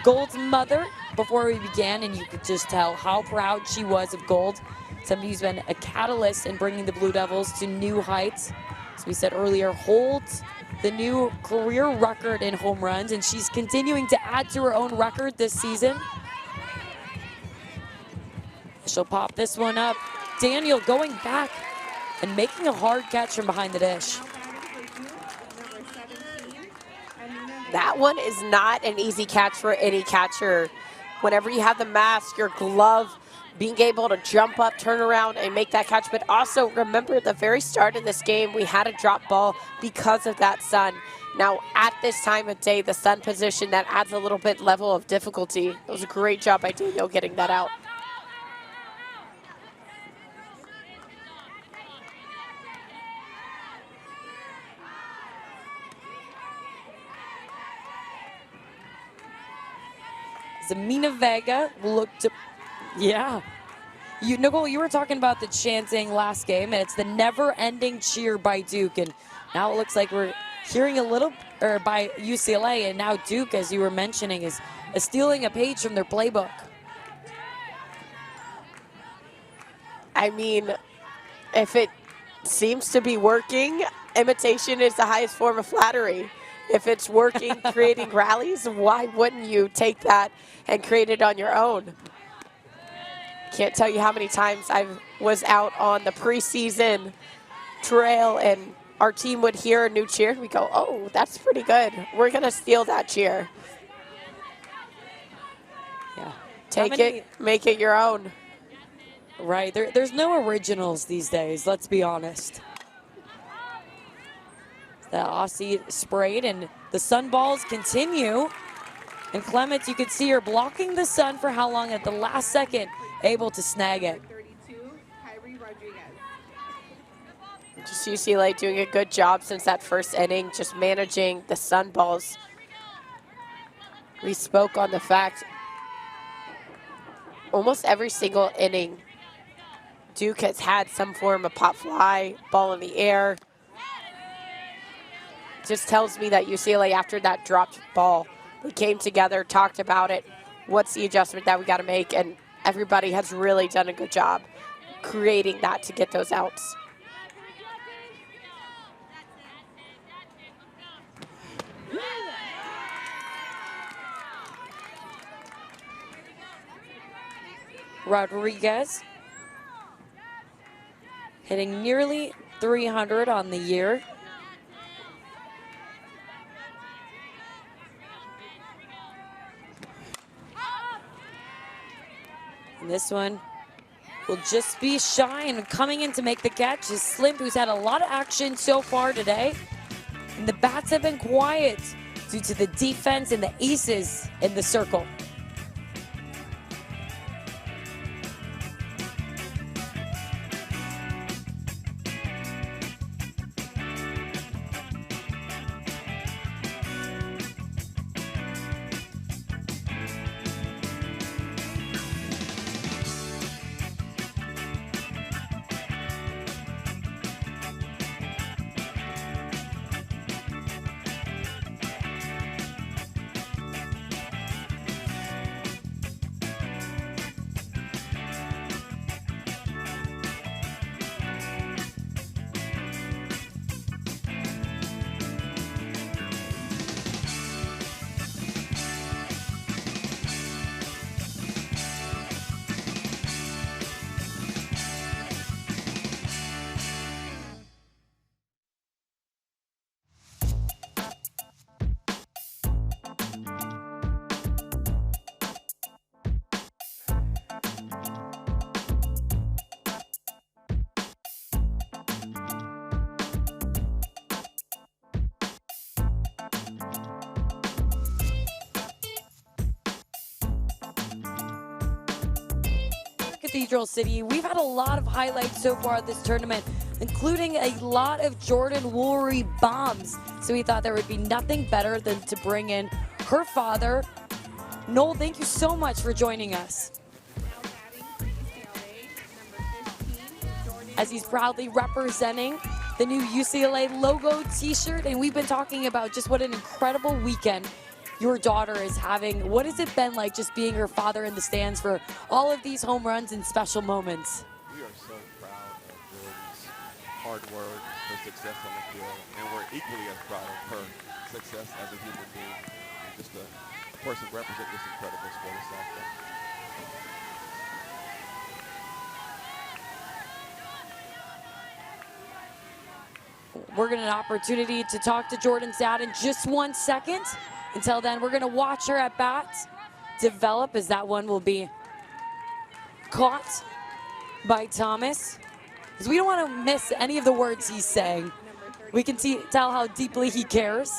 Gold's mother before we began, and you could just tell how proud she was of Gold. Somebody who's been a catalyst in bringing the Blue Devils to new heights. As we said earlier, holds the new career record in home runs, and she's continuing to add to her own record this season. She'll pop this one up. Daniel going back and making a hard catch from behind the dish. That one is not an easy catch for any catcher. Whenever you have the mask, your glove, being able to jump up, turn around, and make that catch. But also remember, at the very start of this game, we had a drop ball because of that sun. Now, at this time of day, the sun position, that adds a little bit level of difficulty. It was a great job by Daniel getting that out. Zamina Vega looked to, Nicole, you were talking about the chanting last game, and it's the never-ending cheer by Duke, and now it looks like we're hearing a little, or by UCLA, and now Duke, as you were mentioning, is stealing a page from their playbook. I mean, if it seems to be working, imitation is the highest form of flattery. If it's working, creating rallies, why wouldn't you take that and create it on your own? Can't tell you how many times I was out on the preseason trail and our team would hear a new cheer and we go, oh, that's pretty good. We're going to steal that cheer. Yeah. Take it, make it your own. Right. There's no originals these days, let's be honest. The Aussie sprayed, and the sun balls continue. And Clements, you could see her blocking the sun for how long at the last second, able to snag it. 32, Kyrie Rodriguez. Just UCLA doing a good job since that first inning, just managing the sun balls. We spoke on the fact almost every single inning, Duke has had some form of pop fly, ball in the air. Just tells me that UCLA, after that dropped ball, we came together, talked about it. What's the adjustment that we got to make? And everybody has really done a good job creating that to get those outs. Rodriguez hitting nearly 300 on the year. And this one will just be shy, and coming in to make the catch is Slimp, who's had a lot of action so far today. And the bats have been quiet due to the defense and the aces in the circle. Cathedral City. We've had a lot of highlights so far this tournament, including a lot of Jordan Woolery bombs. So we thought there would be nothing better than to bring in her father. Noel, thank you so much for joining us. Now batting for UCLA, number 15, Jordan. As he's proudly representing the new UCLA logo t-shirt. And we've been talking about just what an incredible weekend your daughter is having. What has it been like just being her father in the stands for all of these home runs and special moments? We are so proud of Jordan's hard work, her success on the field, and we're equally as proud of her success as a human being and just a person representing this incredible sport of softball. We're going to have an opportunity to talk to Jordan's dad in just 1 second. Until then, we're going to watch her at bat develop, as that one will be caught by Thomas. Because we don't want to miss any of the words he's saying. We can tell how deeply he cares.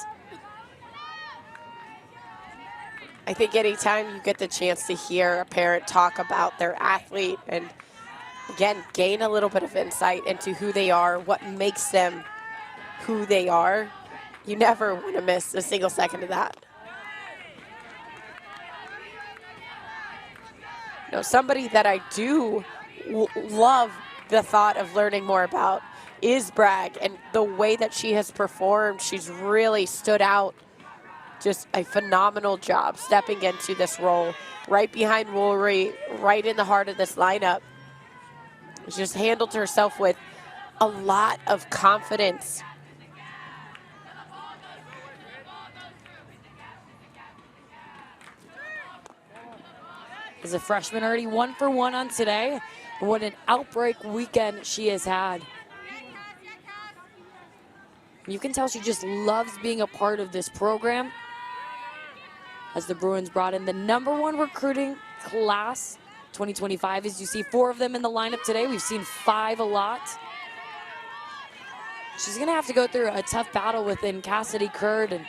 I think anytime you get the chance to hear a parent talk about their athlete and, again, gain a little bit of insight into who they are, what makes them who they are, you never want to miss a single second of that. You know, somebody that I do love the thought of learning more about is Bragg, and the way that she has performed, she's really stood out. Just a phenomenal job stepping into this role, right behind Woolery, right in the heart of this lineup. She just handled herself with a lot of confidence. As a freshman, already 1 for 1 on today. And what an outbreak weekend she has had. You can tell she just loves being a part of this program. As the Bruins brought in the #1 recruiting class 2025. As you see 4 of them in the lineup today. We've seen 5 a lot. She's going to have to go through a tough battle within Cassidy Curd. And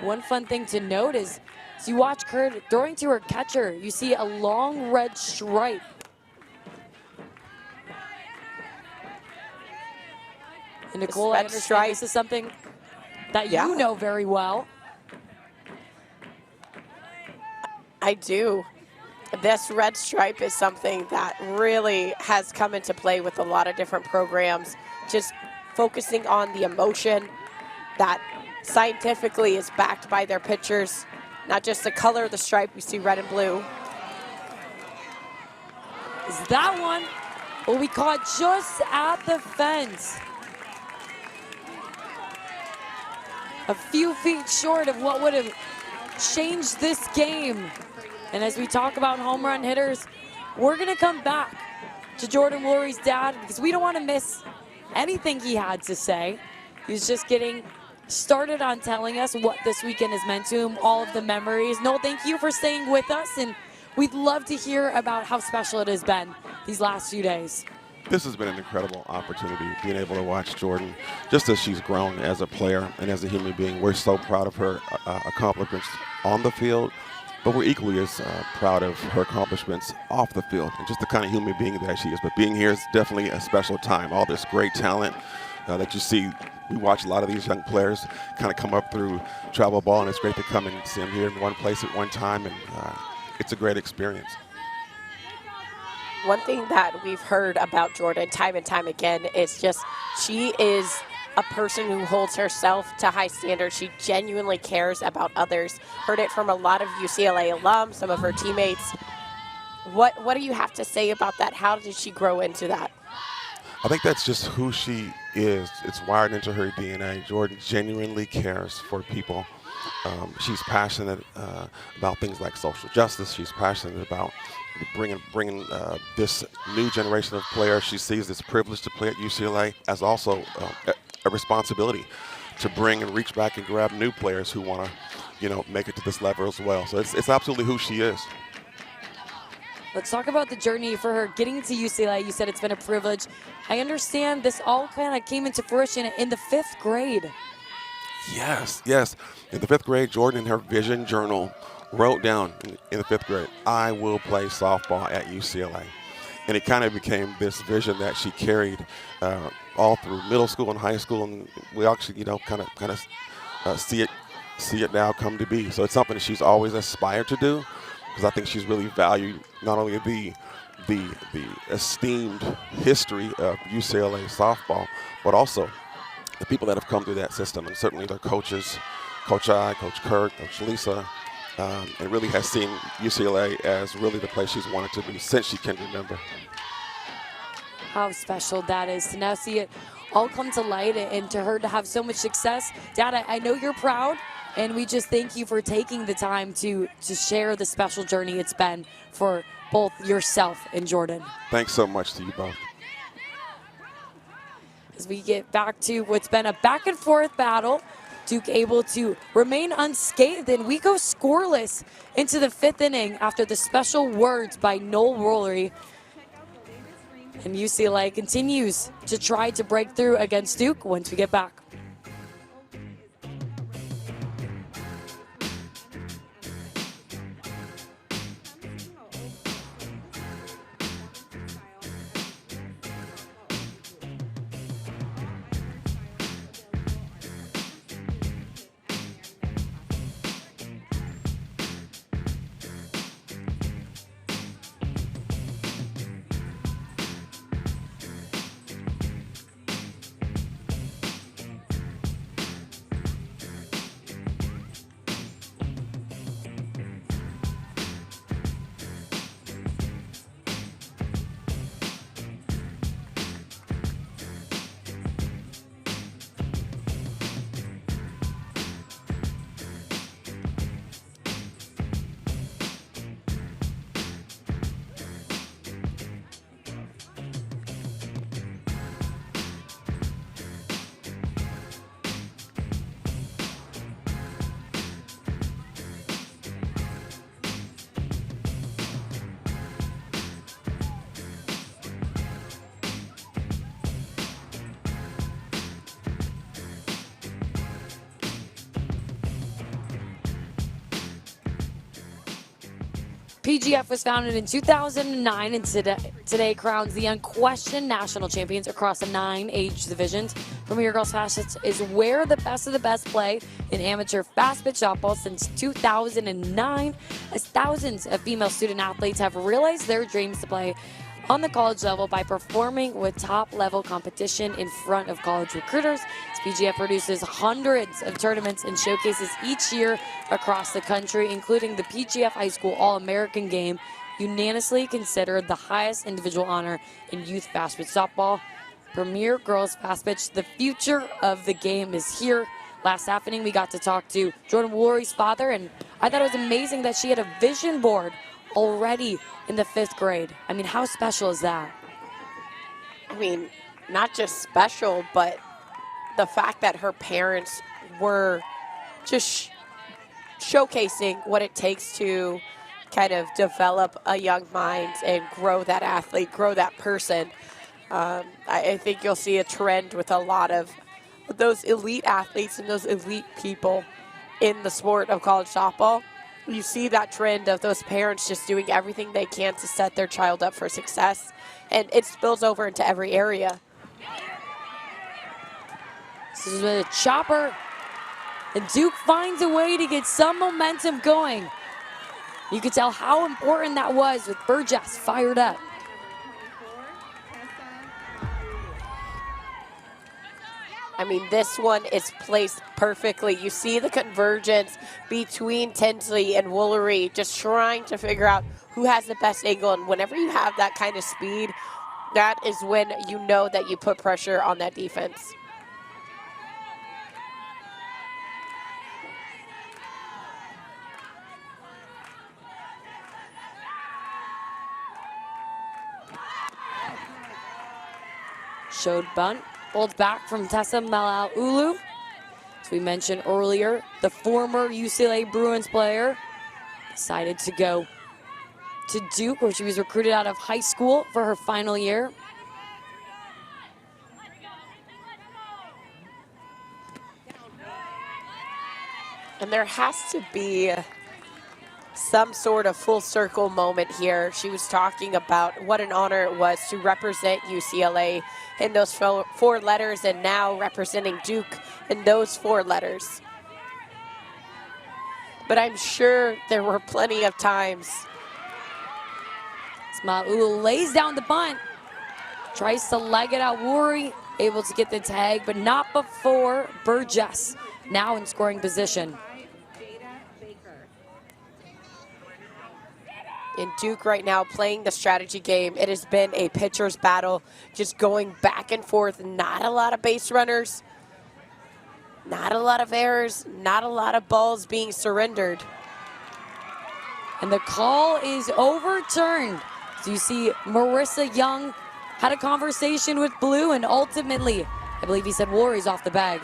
one fun thing to note is, as you watch Curd throwing to her catcher, you see a long red stripe. And Nicole, I understand this is something that you know very well. I do. This red stripe is something that really has come into play with a lot of different programs, just focusing on the emotion that scientifically is backed by their pitchers, not just the color of the stripe. We see red and blue. Is that one will be caught just at the fence. A few feet short of what would have changed this game. And as we talk about home run hitters, we're going to come back to Jordan Woolery's dad because we don't want to miss anything he had to say. He's just getting started on telling us what this weekend has meant to him, all of the memories. Noel, thank you for staying with us, and we'd love to hear about how special it has been these last few days. This has been an incredible opportunity, being able to watch Jordan, just as she's grown as a player and as a human being. We're so proud of her accomplishments on the field, but we're equally as proud of her accomplishments off the field and just the kind of human being that she is. But being here is definitely a special time. All this great talent that you see. We watch a lot of these young players kind of come up through travel ball, and it's great to come and see them here in one place at one time, and it's a great experience. One thing that we've heard about Jordan time and time again is just she is a person who holds herself to high standards. She genuinely cares about others. Heard it from a lot of UCLA alums, some of her teammates. What do you have to say about that? How did she grow into that? I think that's just who she is. It's wired into her DNA. Jordan genuinely cares for people. She's passionate about things like social justice. She's passionate about bringing this new generation of players. She sees this privilege to play at UCLA as also a responsibility to bring and reach back and grab new players who want to, make it to this level as well. So it's absolutely who she is. Let's talk about the journey for her getting to UCLA. You said it's been a privilege. I understand this all kind of came into fruition in the 5th grade. Yes. In the 5th grade, Jordan, in her vision journal, wrote down in the 5th grade, I will play softball at UCLA. And it kind of became this vision that she carried all through middle school and high school, and we actually, you know, kind of see it now come to be. So it's something that she's always aspired to do, because I think she's really valued not only the esteemed history of UCLA softball, but also the people that have come through that system, and certainly their coaches, Coach I, Coach Kurt, Coach Lisa, and really has seen UCLA as really the place she's wanted to be since she can remember. How special that is to now see it all come to light, and to her to have so much success. Dad, I know you're proud, and we just thank you for taking the time to share the special journey it's been for both yourself and Jordan. Thanks so much to you both. As we get back to what's been a back and forth battle, Duke able to remain unscathed, and we go scoreless into the 5th inning after the special words by Noel Rollery. And UCLA continues to try to break through against Duke once we get back. PGF was founded in 2009 and today crowns the unquestioned national champions across the 9 age divisions. Premier Girls Fast is where the best of the best play in amateur fast pitch softball since 2009, as thousands of female student athletes have realized their dreams to play on the college level by performing with top-level competition in front of college recruiters. PGF produces hundreds of tournaments and showcases each year across the country, including the PGF High School All-American Game, unanimously considered the highest individual honor in youth fast pitch softball. Premier Girls Fast Pitch, the future of the game is here. Last happening, we got to talk to Jordan Woolery's father, and I thought it was amazing that she had a vision board already in the 5th grade. I mean, how special is that? I mean, not just special, but the fact that her parents were just showcasing what it takes to kind of develop a young mind and grow that athlete, grow that person. I think you'll see a trend with a lot of those elite athletes and those elite people in the sport of college softball. You see that trend of those parents just doing everything they can to set their child up for success, and it spills over into every area. This is a chopper, and Duke finds a way to get some momentum going. You could tell how important that was with Burgess fired up. I mean, this one is placed perfectly. You see the convergence between Tinsley and Woolery, just trying to figure out who has the best angle. And whenever you have that kind of speed, that is when you know that you put pressure on that defense. Showed bunt. Pulled back from Tessa Malalaulu. As we mentioned earlier, the former UCLA Bruins player decided to go to Duke, where she was recruited out of high school for her final year. And there has to be some sort of full circle moment here. She was talking about what an honor it was to represent UCLA in those 4 letters, and now representing Duke in those 4 letters. But I'm sure there were plenty of times. Sma'u lays down the bunt, tries to leg it out. Woory able to get the tag, but not before Burgess, now in scoring position. In Duke right now playing the strategy game, it has been a pitcher's battle, just going back and forth. Not a lot of base runners, not a lot of errors, not a lot of balls being surrendered. And the call is overturned. So you see Marissa Young had a conversation with Blue, and ultimately, I believe he said Warriors off the bag.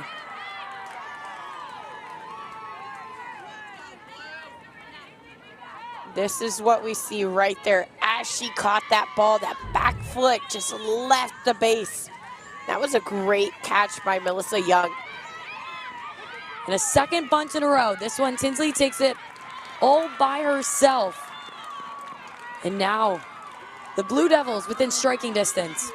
This is what we see right there as she caught that ball. That back foot just left the base. That was a great catch by Melissa Young. And a second bunt in a row. This one, Tinsley takes it all by herself. And now, the Blue Devils within striking distance.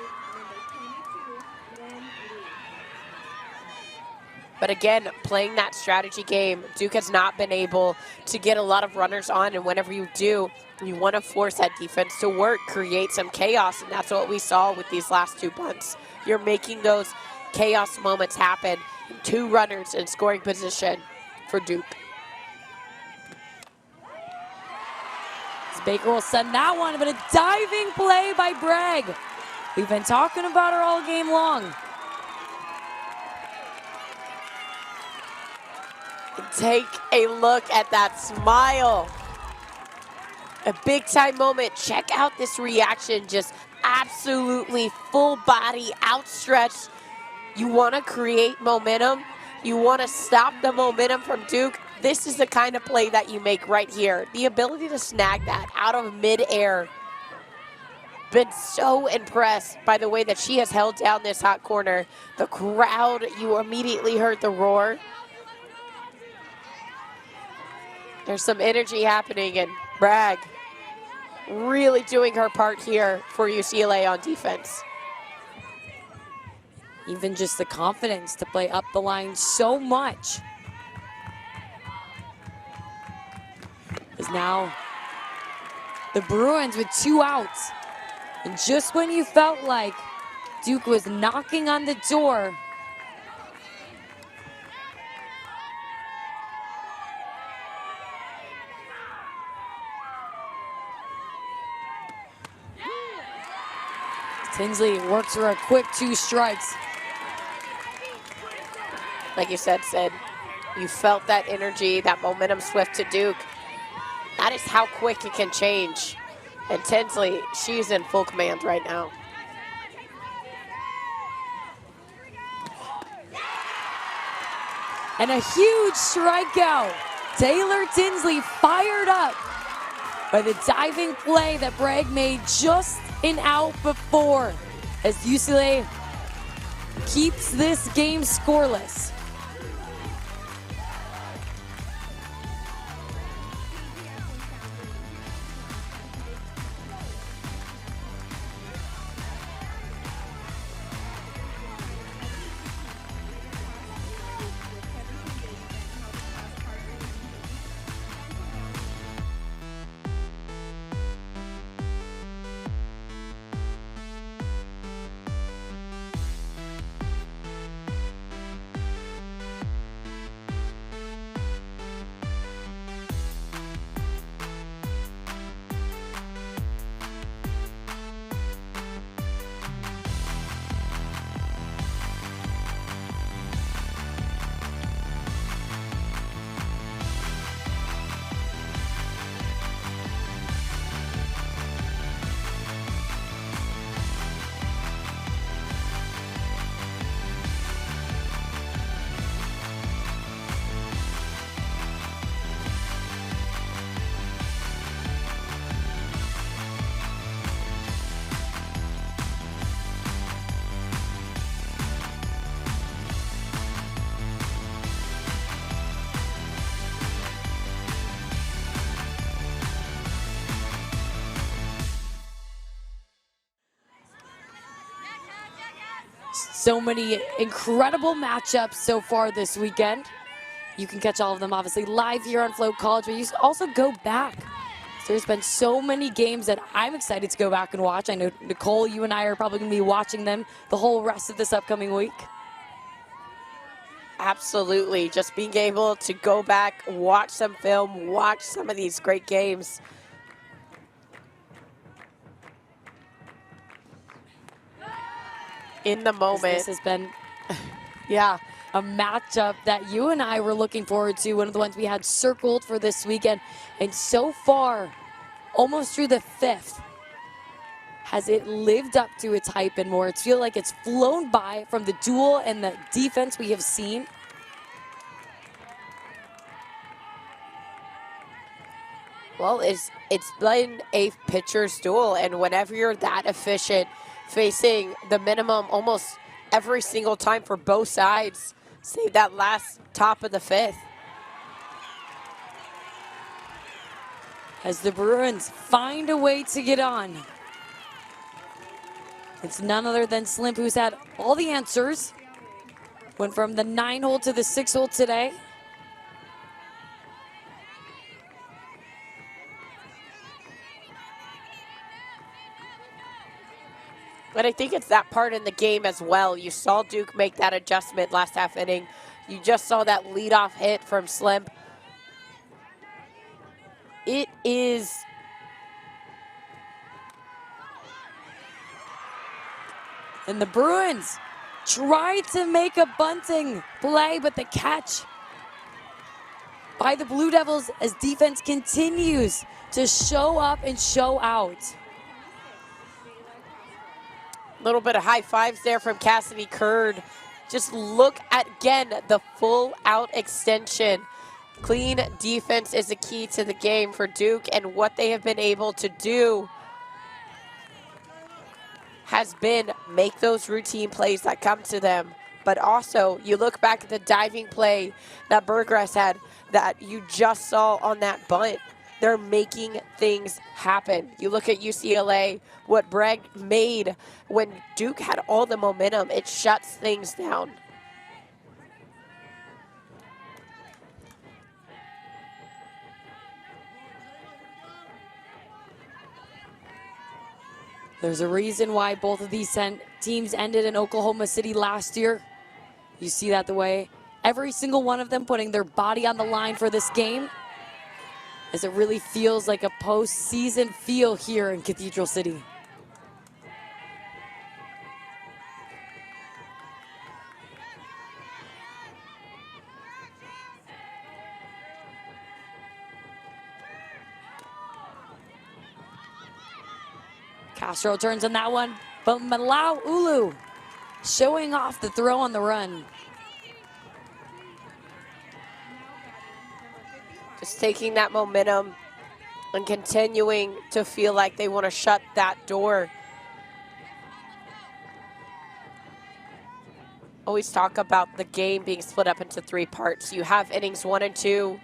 But again, playing that strategy game, Duke has not been able to get a lot of runners on, and whenever you do, you want to force that defense to work, create some chaos, and that's what we saw with these last 2 bunts. You're making those chaos moments happen. 2 runners in scoring position for Duke. Baker will send that one, but a diving play by Bragg. We've been talking about her all game long. Take a look at that smile. A big time moment. Check out this reaction. Just absolutely full body outstretched. You want to create momentum. You want to stop the momentum from Duke. This is the kind of play that you make right here. The ability to snag that out of midair. Been so impressed by the way that she has held down this hot corner. The crowd, you immediately heard the roar. There's some energy happening, and Bragg really doing her part here for UCLA on defense. Even just the confidence to play up the line so much. Is now the Bruins with 2 outs. And just when you felt like Duke was knocking on the door, Tinsley works for a quick 2 strikes. Like you said, Sid, you felt that energy, that momentum swift to Duke. That is how quick it can change. And Tinsley, she's in full command right now. And a huge strikeout. Taylor Tinsley fired up by the diving play that Bragg made just an out before, as UCLA keeps this game scoreless. So many incredible matchups so far this weekend. You can catch all of them obviously live here on Float College, but you also go back. There's been so many games that I'm excited to go back and watch. I know, Nicole, you and I are probably going to be watching them the whole rest of this upcoming week. Absolutely. Just being able to go back, watch some film, watch some of these great games. In the moment. This has been Yeah. a matchup that you and I were looking forward to, one of the ones we had circled for this weekend. And so far, almost through the fifth, has it lived up to its hype and more? It feels like it's flown by from the duel and the defense we have seen. Well, it's been a pitcher's duel, and whenever you're that efficient, facing the minimum almost every single time for both sides, save that last top of the fifth. As the Bruins find a way to get on. It's none other than Slimp, who's had all the answers. Went from the 9-hole to the 6-hole today. But I think it's that part in the game as well. You saw Duke make that adjustment last half inning. You just saw that leadoff hit from Slimp. It is and the Bruins tried to make a bunting play, but the catch by the Blue Devils as defense continues to show up and show out. a little bit of high fives there from Cassidy Curd. Just look at, again, the full out extension. Clean defense is the key to the game for Duke, and what they have been able to do has been make those routine plays that come to them. But also, you look back at the diving play that Burgrass had that you just saw on that bunt. They're making things happen. You look at UCLA, what Bragg made when Duke had all the momentum. It shuts things down. There's a reason why both of these teams ended in Oklahoma City last year. You see that the way every single one of them putting their body on the line for this game, as it really feels like a postseason feel here in Cathedral City. Castro turns on that one, but Malau Ulu showing off the throw on the run. Just taking that momentum and continuing to feel like they want to shut that door. Always talk about the game being split up into 3 parts. You have innings 1 and 2,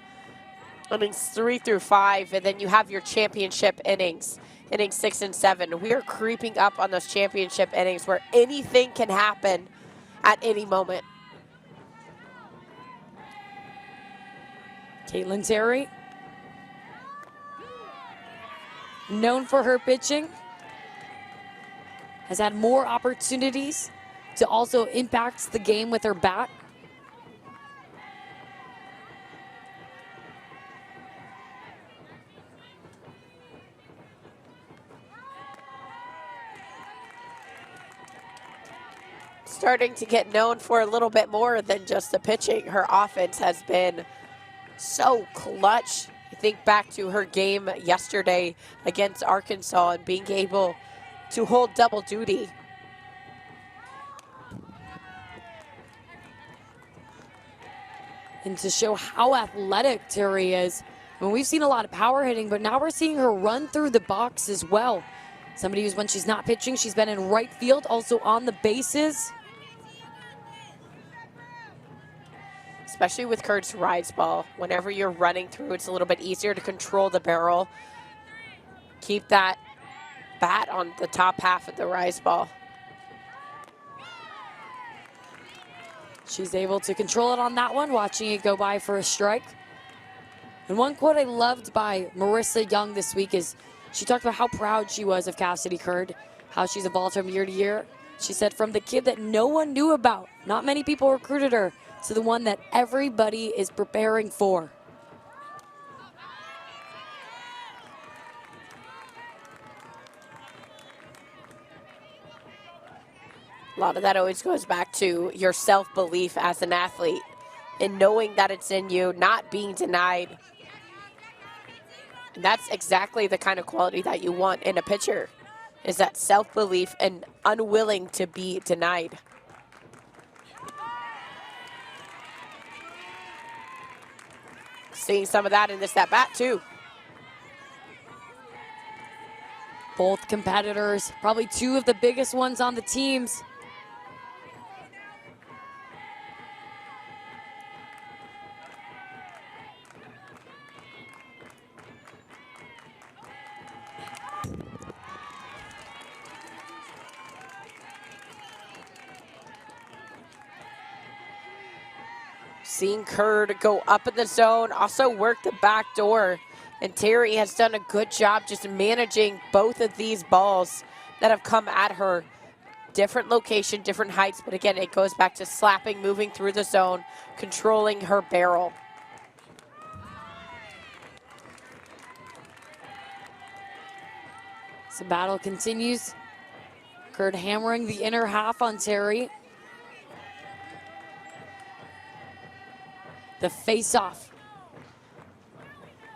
innings 3 through 5, and then you have your championship innings, innings 6 and 7. We are creeping up on those championship innings where anything can happen at any moment. Caitlin Terry, known for her pitching, has had more opportunities to also impact the game with her bat. Starting to get known for a little bit more than just the pitching. Her offense has been so clutch. I think back to her game yesterday against Arkansas and being able to hold double duty. And to show how athletic Terry is. I mean, we've seen a lot of power hitting, but now we're seeing her run through the box as well. Somebody who's, when she's not pitching, she's been in right field, also on the bases. Especially with Kurt's rise ball. Whenever you're running through, it's a little bit easier to control the barrel. Keep that bat on the top half of the rise ball. She's able to control it on that one, watching it go by for a strike. And one quote I loved by Marissa Young this week is she talked about how proud she was of Cassidy Curd, how she's evolved from year to year. She said, from the kid that no one knew about, not many people recruited her, to the one that everybody is preparing for. A lot of that always goes back to your self-belief as an athlete and knowing that it's in you, not being denied. And that's exactly the kind of quality that you want in a pitcher, is that self-belief and unwilling to be denied. Seeing some of that in this at-bat too. Both competitors, probably two of the biggest ones on the teams. Seeing Curd go up in the zone, also work the back door. And Terry has done a good job just managing both of these balls that have come at her. Different location, different heights, but again, it goes back to slapping, moving through the zone, controlling her barrel. So battle continues. Curd hammering the inner half on Terry. The face-off.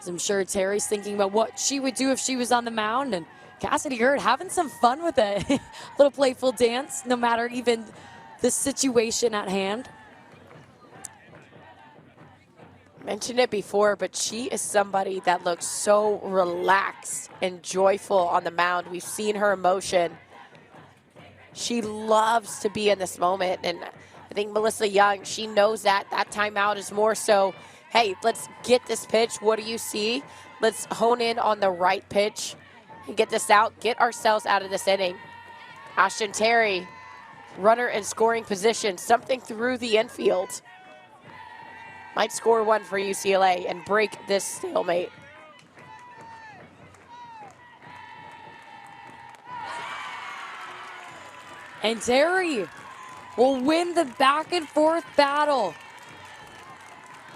As I'm sure Terry's thinking about what she would do if she was on the mound, and Cassidy Curd having some fun with it. A little playful dance, no matter even the situation at hand. Mentioned it before, but she is somebody that looks so relaxed and joyful on the mound. We've seen her emotion. She loves to be in this moment, and I think Melissa Young, she knows that. That timeout is more so, hey, let's get this pitch. What do you see? Let's hone in on the right pitch and get this out, get ourselves out of this inning. Ashton Terry, runner in scoring position, something through the infield. Might score one for UCLA and break this stalemate. And Terry will win the back and forth battle.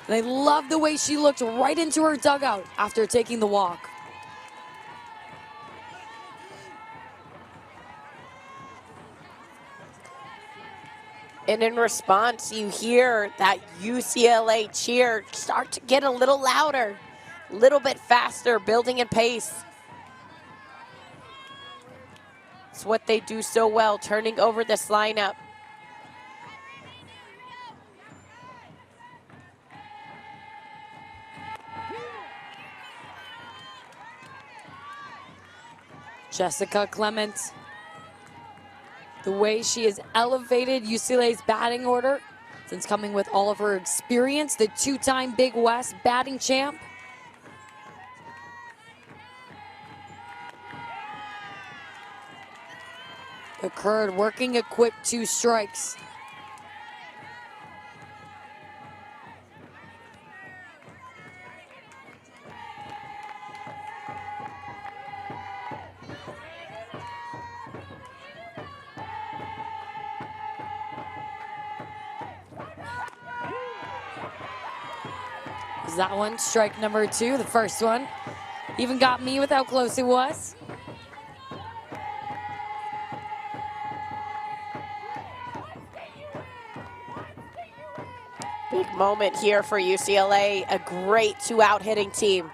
And I love the way she looked right into her dugout after taking the walk. And in response, you hear that UCLA cheer start to get a little louder, a little bit faster, building in pace. It's what they do so well, turning over this lineup. Jessica Clements, the way she has elevated UCLA's batting order since coming with all of her experience, the two-time Big West batting champ. The Curd working a quick 2 strikes. Is that one strike number 2? The first one even got me with how close it was. Big moment here for UCLA, a great 2-out hitting team.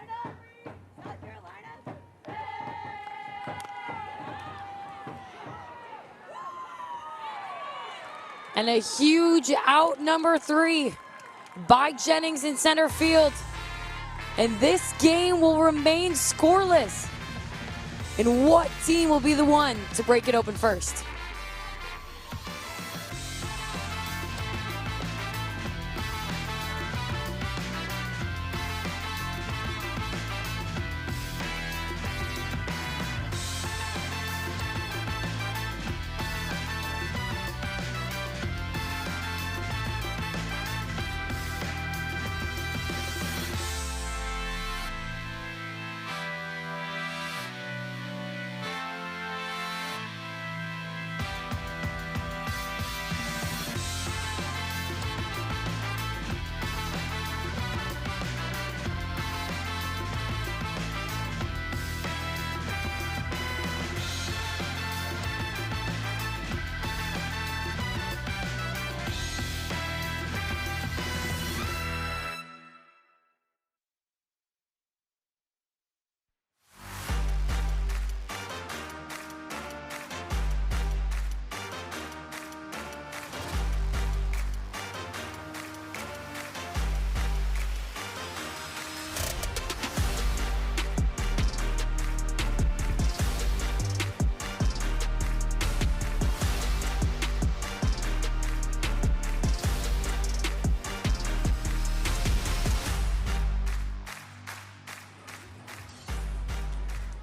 And a huge out number 3 by Jennings in center field. And this game will remain scoreless. And what team will be the one to break it open first?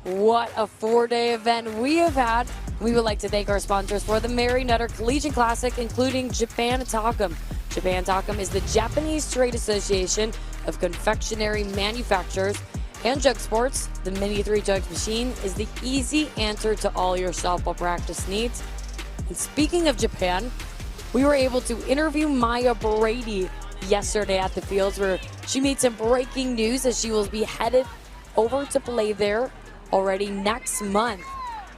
What a 4-day event we have had. We would like to thank our sponsors for the Mary Nutter Collegiate Classic, including Japan Takum. Japan Takum is the Japanese Trade Association of Confectionery Manufacturers, and Jug Sports. The Mini 3 Jugs machine is the easy answer to all your softball practice needs. And speaking of Japan, we were able to interview Maya Brady yesterday at the fields, where she made some breaking news as she will be headed over to play there already next month,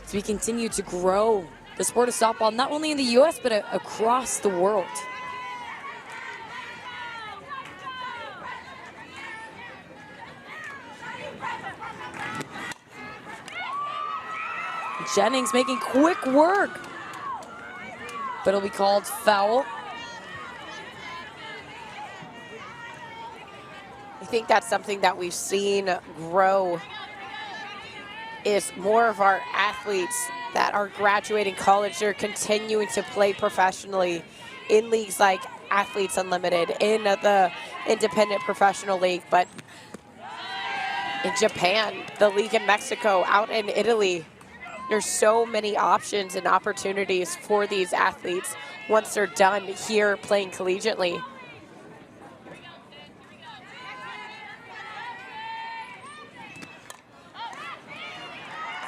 as we continue to grow the sport of softball, not only in the U.S., but across the world. Jennings making quick work, but it'll be called foul. I think that's something that we've seen grow, is more of our athletes that are graduating college. They're continuing to play professionally in leagues like Athletes Unlimited, in the Independent Professional League, but in Japan, the league in Mexico, out in Italy. There's so many options and opportunities for these athletes once they're done here playing collegiately.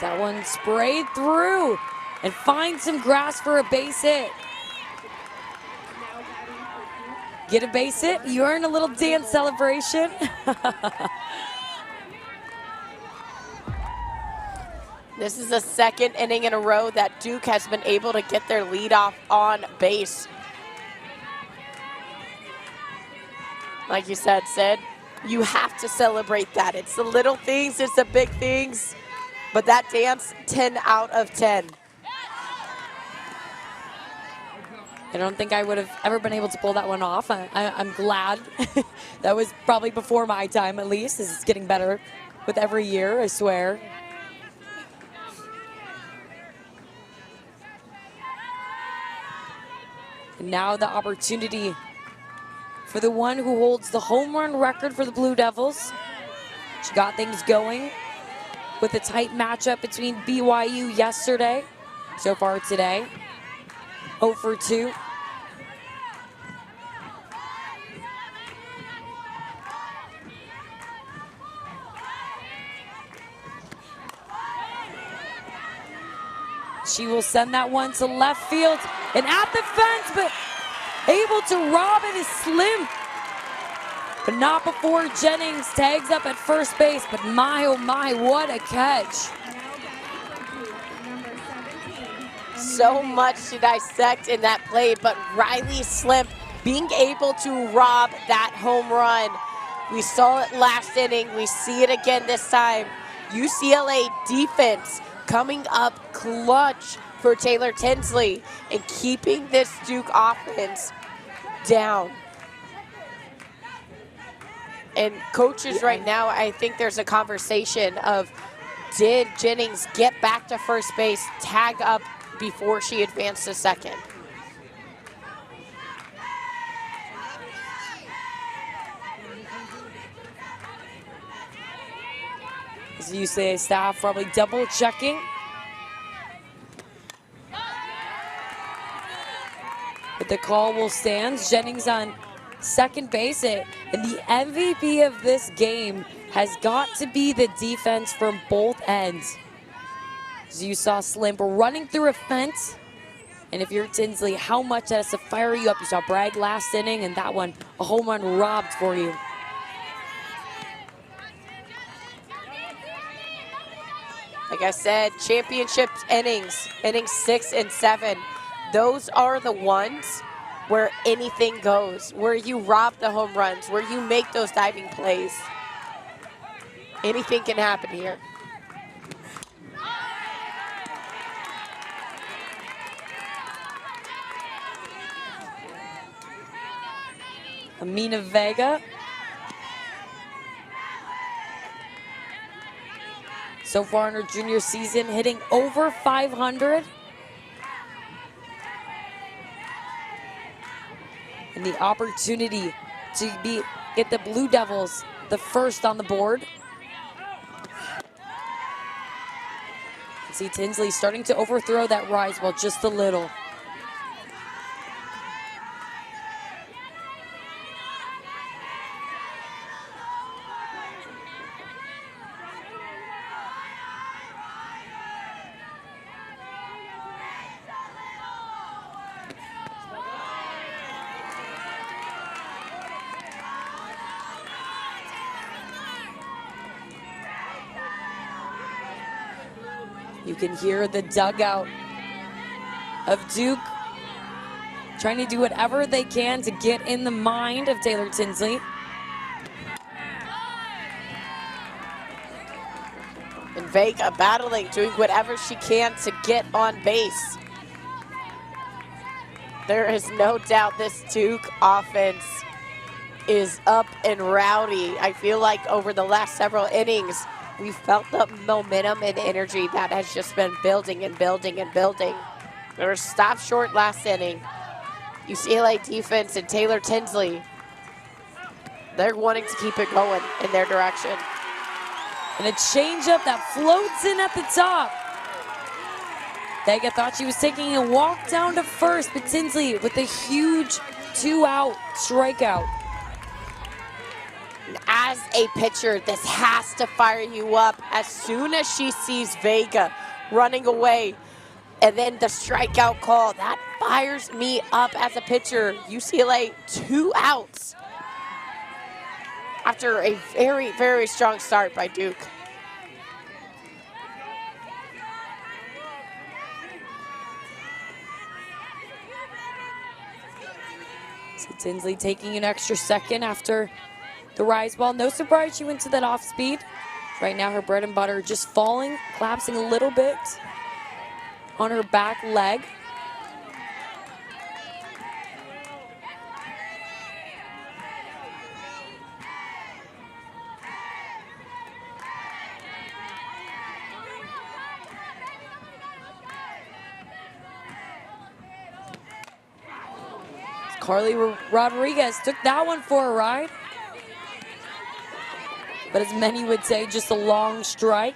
That one sprayed through and finds some grass for a base hit. Get a base hit, you earn a little dance celebration. This is the second inning in a row that Duke has been able to get their lead off on base. Like you said, Sid, you have to celebrate that. It's the little things, it's the big things. But that dance, 10 out of 10. I don't think I would have ever been able to pull that one off. I'm glad. That was probably before my time, at least. This is getting better with every year, I swear. And now the opportunity for the one who holds the home run record for the Blue Devils. She got things going with a tight matchup between BYU yesterday. So far today, 0 for 2. She will send that one to left field and at the fence, but able to rob it is Slim. But not before Jennings tags up at first base. But my, oh my, what a catch. So much to dissect in that play, but Riley Slim being able to rob that home run. We saw it last inning. We see it again this time. UCLA defense coming up clutch for Taylor Tinsley and keeping this Duke offense down. And coaches right now, I think there's a conversation of, did Jennings get back to first base, tag up before she advanced to second? As the UCLA staff probably double checking. But the call will stand. Jennings on second base, and the MVP of this game has got to be the defense from both ends. As you saw Slim running through a fence, and if you're Tinsley, how much that has to fire you up. You saw Bragg last inning, and that one, a home run robbed for you. Like I said, championship innings 6 and 7, those are the ones where anything goes, where you rob the home runs, where you make those diving plays. Anything can happen here. Amina Vega. So far in her junior season, hitting over 500. And the opportunity to get the Blue Devils the first on the board. See Tinsley starting to overthrow that rise ball just a little. You can hear the dugout of Duke trying to do whatever they can to get in the mind of Taylor Tinsley. And Vega battling, doing whatever she can to get on base. There is no doubt this Duke offense is up and rowdy. I feel like over the last several innings, we felt the momentum and energy that has just been building and building and building. They were stopped short last inning. UCLA defense and Taylor Tinsley, they're wanting to keep it going in their direction. And a changeup that floats in at the top. Vega thought she was taking a walk down to first, but Tinsley with a huge 2-out strikeout. As a pitcher, this has to fire you up. As soon as she sees Vega running away and then the strikeout call, that fires me up as a pitcher. UCLA 2 outs after a very, very strong start by Duke. So Tinsley taking an extra second after the rise ball. No surprise she went to that off speed. Right now her bread and butter just falling, collapsing a little bit on her back leg. Carly Rodriguez took that one for a ride. But as many would say, just a long strike.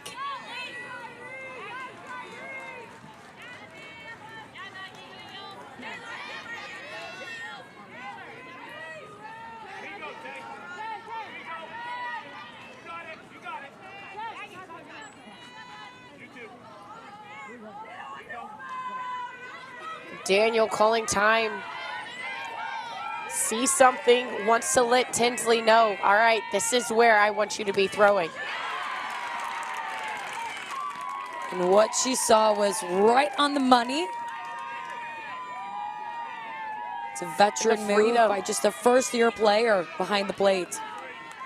Daniel calling time. Sees something, wants to let Tinsley know, all right, this is where I want you to be throwing. And what she saw was right on the money. It's a veteran move by just a first-year player behind the plate.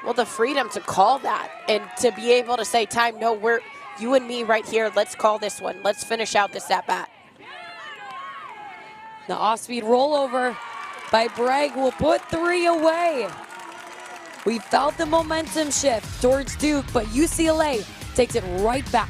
Well, the freedom to call that and to be able to say, time, no, we're you and me right here. Let's call this one. Let's finish out this at-bat. The off-speed rollover by Bragg will put 3 away. We felt the momentum shift towards Duke, but UCLA takes it right back.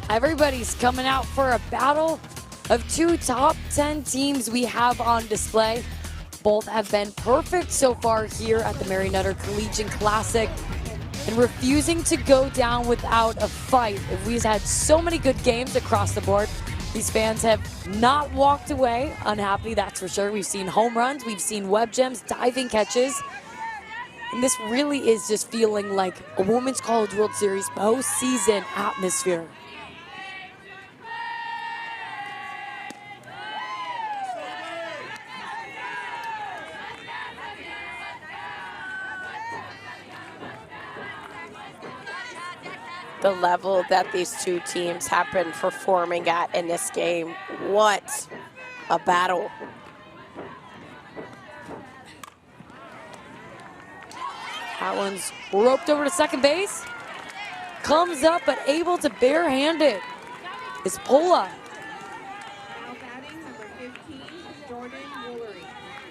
Everybody's coming out for a battle of 2 top 10 teams we have on display. Both have been perfect so far here at the Mary Nutter Collegiate Classic and refusing to go down without a fight. We've had so many good games across the board. These fans have not walked away unhappy, that's for sure. We've seen home runs, we've seen web gems, diving catches. And this really is just feeling like a Women's College World Series postseason atmosphere. The level that these two teams have been performing at in this game. What a battle. That one's roped over to second base. Comes up, but able to barehand it is Pola. Now batting number 15, Jordan Woolery.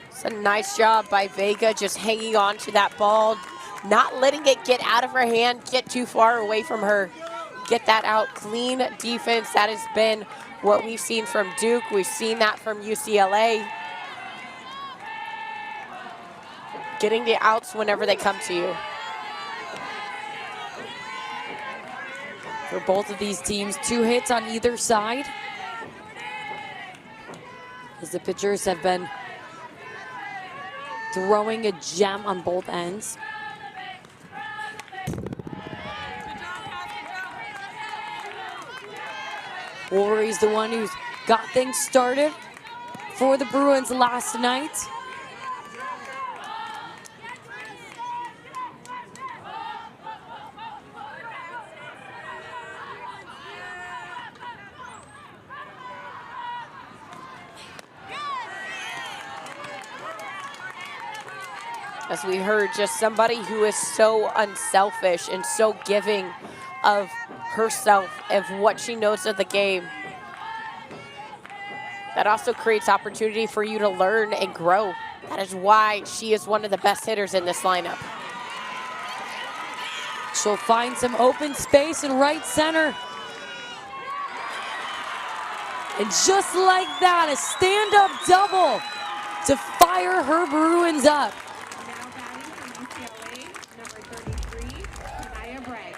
It's a nice job by Vega just hanging on to that ball, not letting it get out of her hand, get too far away from her. Get that out. Clean defense. That has been what we've seen from Duke. We've seen that from UCLA. Getting the outs whenever they come to you. For both of these teams, 2 hits on either side. As the pitchers have been throwing a gem on both ends. Woolery's the one who's got things started for the Bruins last night. As we heard, just somebody who is so unselfish and so giving of herself, of what she knows of the game. That also creates opportunity for you to learn and grow. That is why she is one of the best hitters in this lineup. She'll find some open space in right center. And just like that, a stand-up double to fire her Bruins up. Now batting from UCLA, number 33, Kanaya Bragg.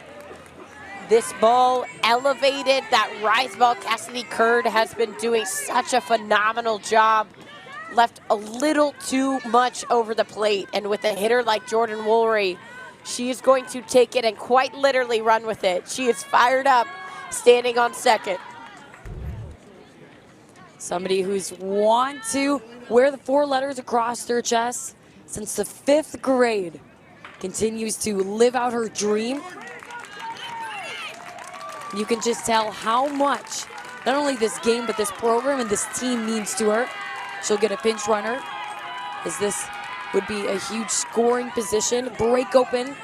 This ball elevated, that rise ball. Cassidy Curd has been doing such a phenomenal job. Left a little too much over the plate. And with a hitter like Jordan Woolery, she is going to take it and quite literally run with it. She is fired up, standing on second. Somebody who's want to wear the 4 letters across their chest since the 5th grade. Continues to live out her dream. You can just tell how much, not only this game, but this program and this team means to her. She'll get a pinch runner, as this would be a huge scoring position. Break open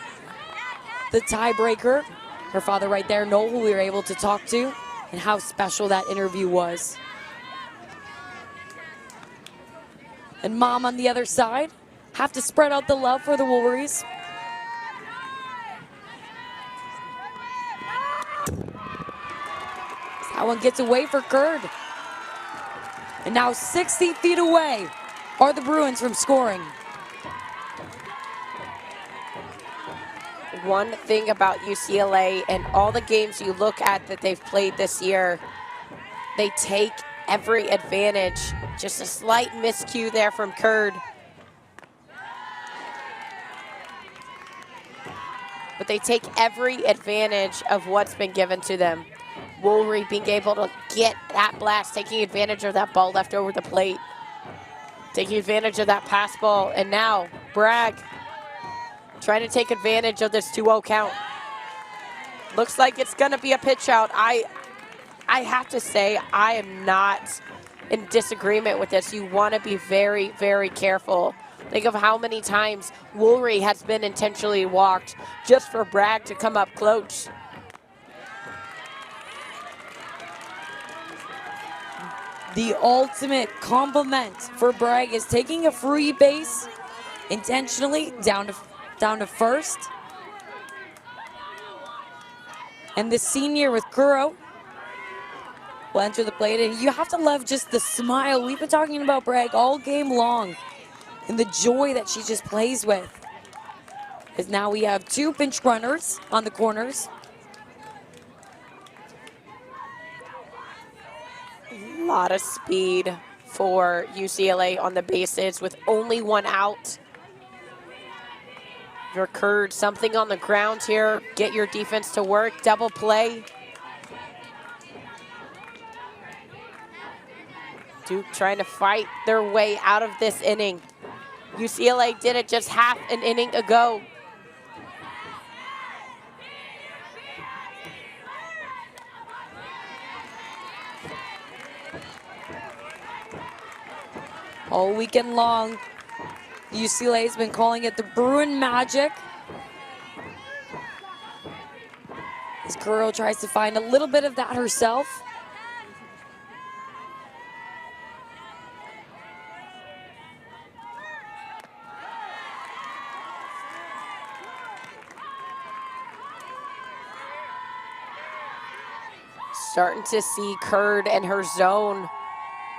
the tiebreaker. Her father right there, Noel, who we were able to talk to, and how special that interview was. And Mom on the other side, have to spread out the love for the Wooleries. That one gets away for Curd. And now 60 feet away are the Bruins from scoring. One thing about UCLA and all the games you look at that they've played this year, they take every advantage. Just a slight miscue there from Curd. But they take every advantage of what's been given to them. Woolery being able to get that blast, taking advantage of that ball left over the plate, taking advantage of that pass ball, and now Bragg trying to take advantage of this 2-0 count. Looks like it's gonna be a pitch out. I have to say, I am not in disagreement with this. You wanna be very, very careful. Think of how many times Woolery has been intentionally walked just for Bragg to come up close. The ultimate compliment for Bragg is taking a free base intentionally down to first. And the senior with Kuro will enter the plate. And you have to love just the smile. We've been talking about Bragg all game long. and the joy that she just plays with. As now we have 2 pinch runners on the corners. A lot of speed for UCLA on the bases with only 1 out. Curd, something on the ground here. Get your defense to work. Double play. Duke trying to fight their way out of this inning. UCLA did it just half an inning ago. All weekend long, UCLA has been calling it the Bruin Magic. As Curl tries to find a little bit of that herself. Starting to see Curd and her zone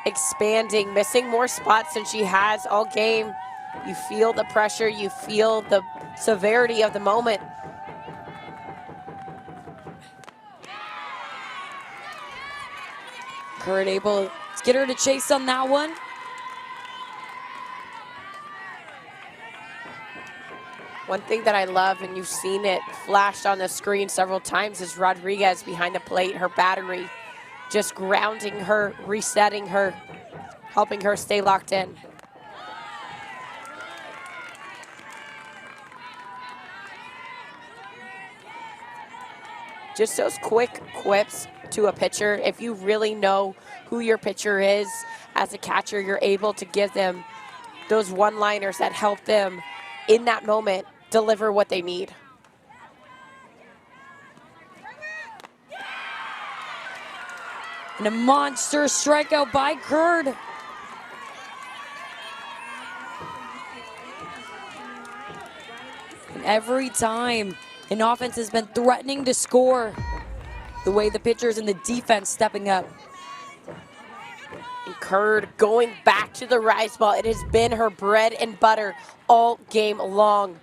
expanding, missing more spots than she has all game. You feel the pressure, you feel the severity of the moment. Curd able to get her to chase on that one. One thing that I love, and you've seen it flashed on the screen several times, is Rodriguez behind the plate, her battery, just grounding her, resetting her, helping her stay locked in. Just those quick quips to a pitcher. If you really know who your pitcher is as a catcher, you're able to give them those one-liners that help them in that moment deliver what they need. And a monster strikeout by Curd. And every time an offense has been threatening to score, the way the pitchers and the defense stepping up. And Curd going back to the rise ball. It has been her bread and butter all game long.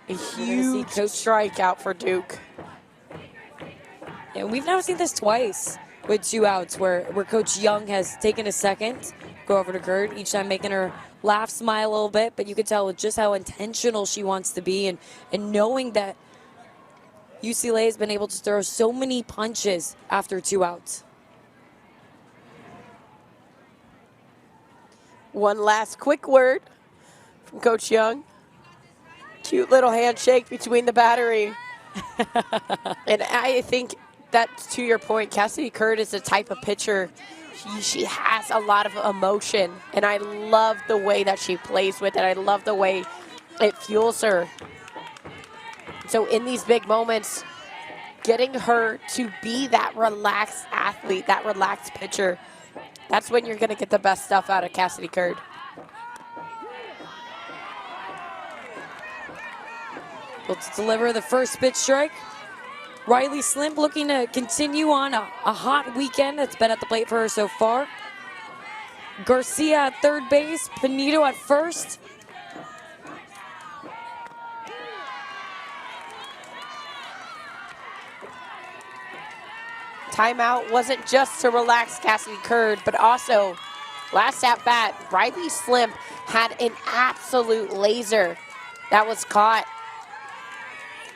A huge strikeout for Duke. And we've now seen this twice with 2 outs where Coach Young has taken a second, go over to Curd, each time making her laugh, smile a little bit, but you could tell just how intentional she wants to be and knowing that UCLA has been able to throw so many punches after 2 outs. One last quick word from Coach Young. Cute little handshake between the battery. And I think that, to your point, Cassidy Curd is the type of pitcher, she has a lot of emotion, and I love the way that she plays with it. I love the way it fuels her. So in these big moments, getting her to be that relaxed athlete, that relaxed pitcher, that's when you're going to get the best stuff out of Cassidy Curd. Able to deliver the first pitch strike. Riley Slimp looking to continue on a hot weekend that's been at the plate for her so far. Garcia at third base, Pinito at first. Timeout wasn't just to relax Cassidy Curd, but also last at bat, Riley Slimp had an absolute laser that was caught.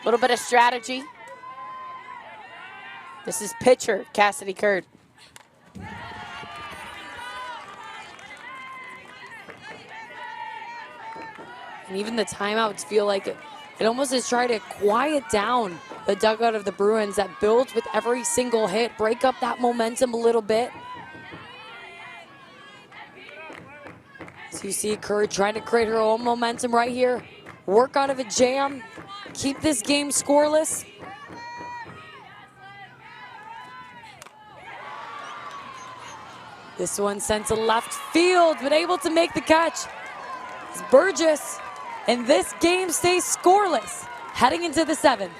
A little bit of strategy. This is pitcher Cassidy Curd. And even the timeouts feel like it almost is trying to quiet down the dugout of the Bruins that builds with every single hit, break up that momentum a little bit. So you see Curd trying to create her own momentum right here. Work out of a jam, keep this game scoreless. This one sent to left field, but able to make the catch. It's Burgess, and this game stays scoreless, heading into the 7th.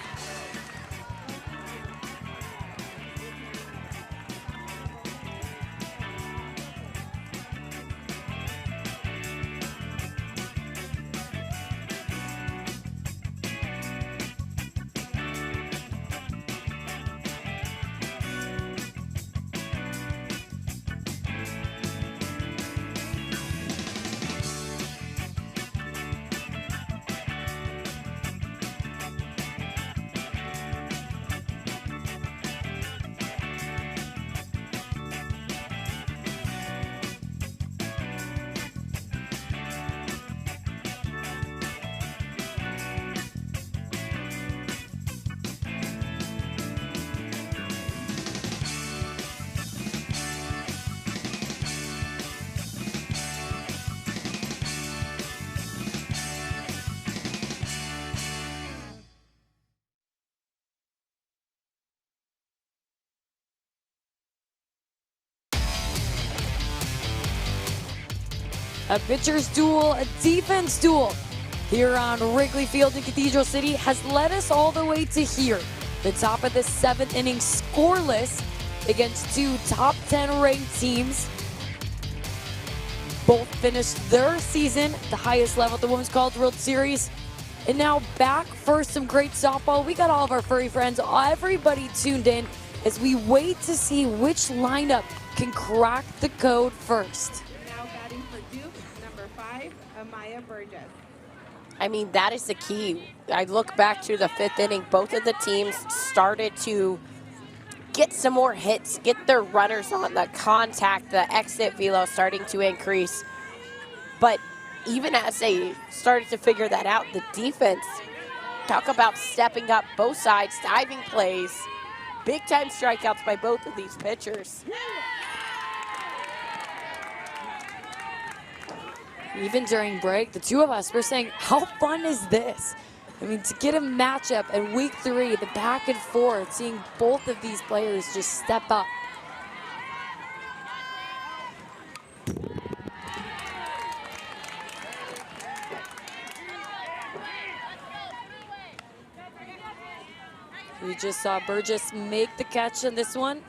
A pitcher's duel, a defense duel here on Wrigley Field in Cathedral City has led us all the way to here. The top of the 7th inning scoreless against two top 10 ranked teams. Both finished their season at the highest level at the Women's College World Series. And now back for some great softball. We got all of our furry friends, everybody tuned in as we wait to see which lineup can crack the code first. Now batting for Duke, number 5, Amaya Burgess. I mean, that is the key. I look back to the 5th inning, both of the teams started to get some more hits, get their runners on, the contact, the exit velo starting to increase. But even as they started to figure that out, the defense, talk about stepping up both sides, diving plays, big time strikeouts by both of these pitchers. Even during break, the two of us were saying, how fun is this? I mean, to get a matchup in week 3, the back and forth, seeing both of these players just step up. We just saw Burgess make the catch on this one.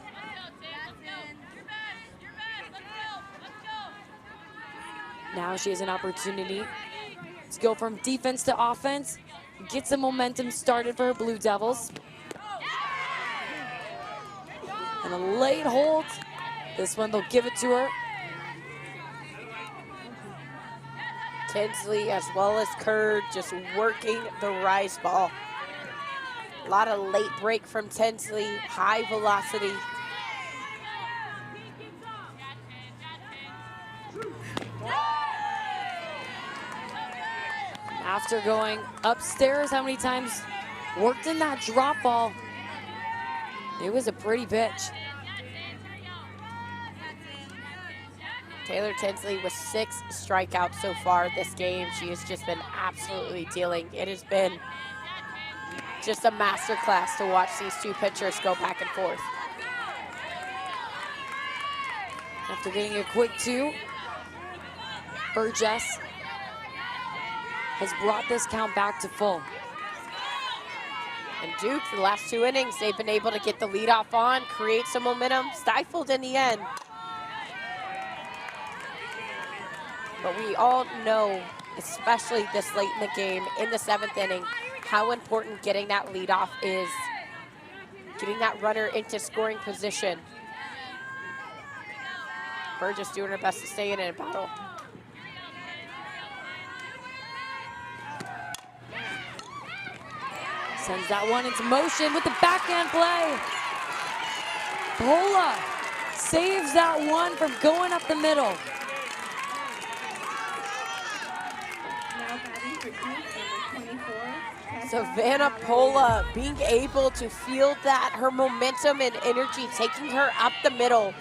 Now she has an opportunity to go from defense to offense, get some momentum started for her Blue Devils. And a late hold. This one, they'll give it to her. Tinsley as well as Kurd just working the rise ball. A lot of late break from Tinsley, high velocity. After going upstairs, how many times worked in that drop ball? It was a pretty pitch. Taylor Tinsley with 6 strikeouts so far this game. She has just been absolutely dealing. It has been just a masterclass to watch these two pitchers go back and forth. After getting a quick 2, Burgess has brought this count back to full. And Duke, the last 2 innings, they've been able to get the leadoff on, create some momentum, stifled in the end. But we all know, especially this late in the game, in the 7th inning, how important getting that leadoff is, getting that runner into scoring position. Burgess doing her best to stay in a battle. Sends that one into motion with the backhand play. Pola saves that one from going up the middle. Now batting for Duke, number 24, Savannah Pola being able to feel that, her momentum and energy taking her up the middle.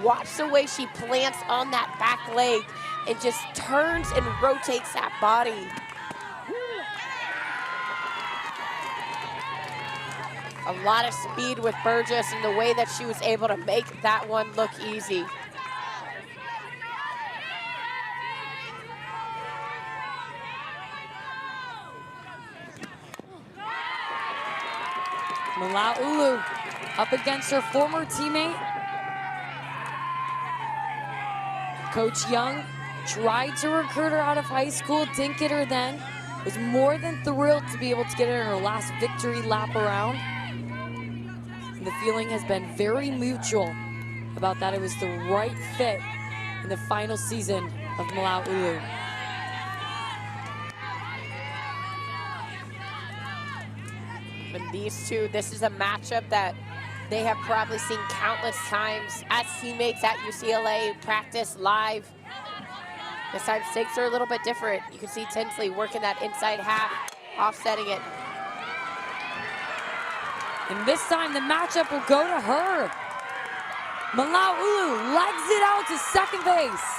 Watch the way she plants on that back leg and just turns and rotates that body. A lot of speed with Burgess and the way that she was able to make that one look easy. Malaulu up against her former teammate. Coach Young tried to recruit her out of high school, didn't get her then. Was more than thrilled to be able to get her in her last victory lap around. And the feeling has been very mutual about that it was the right fit in the final season of Malaulu. And these two, this is a matchup that they have probably seen countless times as teammates at UCLA, practice live. This time stakes are a little bit different. You can see Tinsley working that inside half, offsetting it. And this time the matchup will go to her. Malaulu legs it out to second base.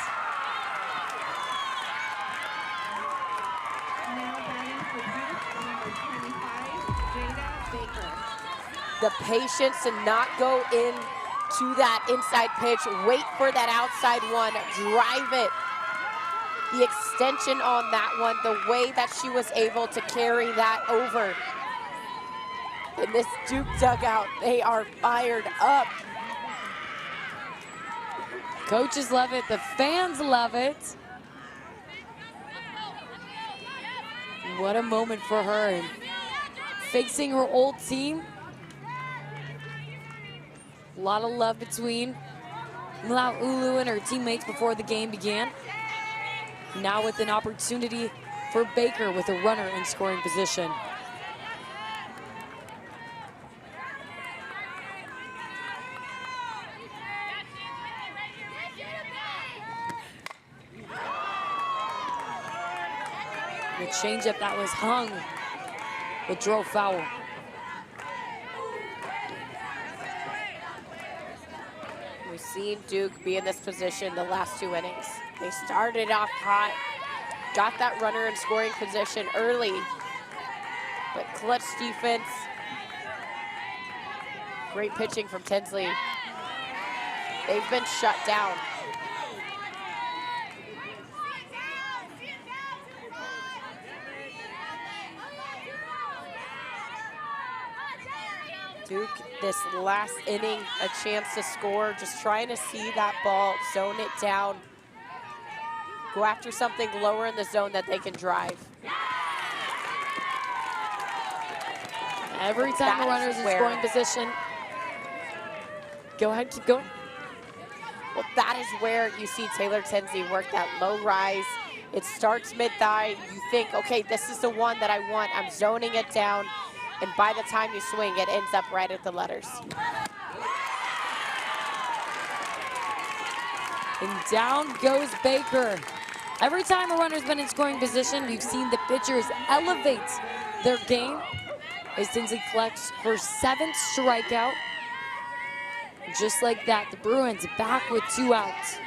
Now batting for Duke, number 25, Jada Baker. The patience to not go in to that inside pitch, wait for that outside one, drive it. the extension on that one, the way that she was able to carry that over. In this Duke dugout, they are fired up. Coaches love it, the fans love it. What a moment for her. And facing her old team. A lot of love between Ulu and her teammates before the game began. Now with an opportunity for Baker with a runner in scoring position. The changeup that was hung will draw foul. We've seen Duke be in this position the last 2 innings. They started off hot, got that runner in scoring position early, but clutch defense. Great pitching from Tinsley. They've been shut down. Duke, this last inning, a chance to score, just trying to see that ball, zone it down, go after something lower in the zone that they can drive. Every time the runner's in scoring position. Go ahead, keep going. Well, that is where you see Taylor Tinsley work that low rise. It starts mid-thigh. You think, okay, this is the one that I want. I'm zoning it down. And by the time you swing, it ends up right at the letters. And down goes Baker. Every time a runner's been in scoring position, we've seen the pitchers elevate their game. As Tinsley collects her 7th strikeout. Just like that, the Bruins back with 2 outs.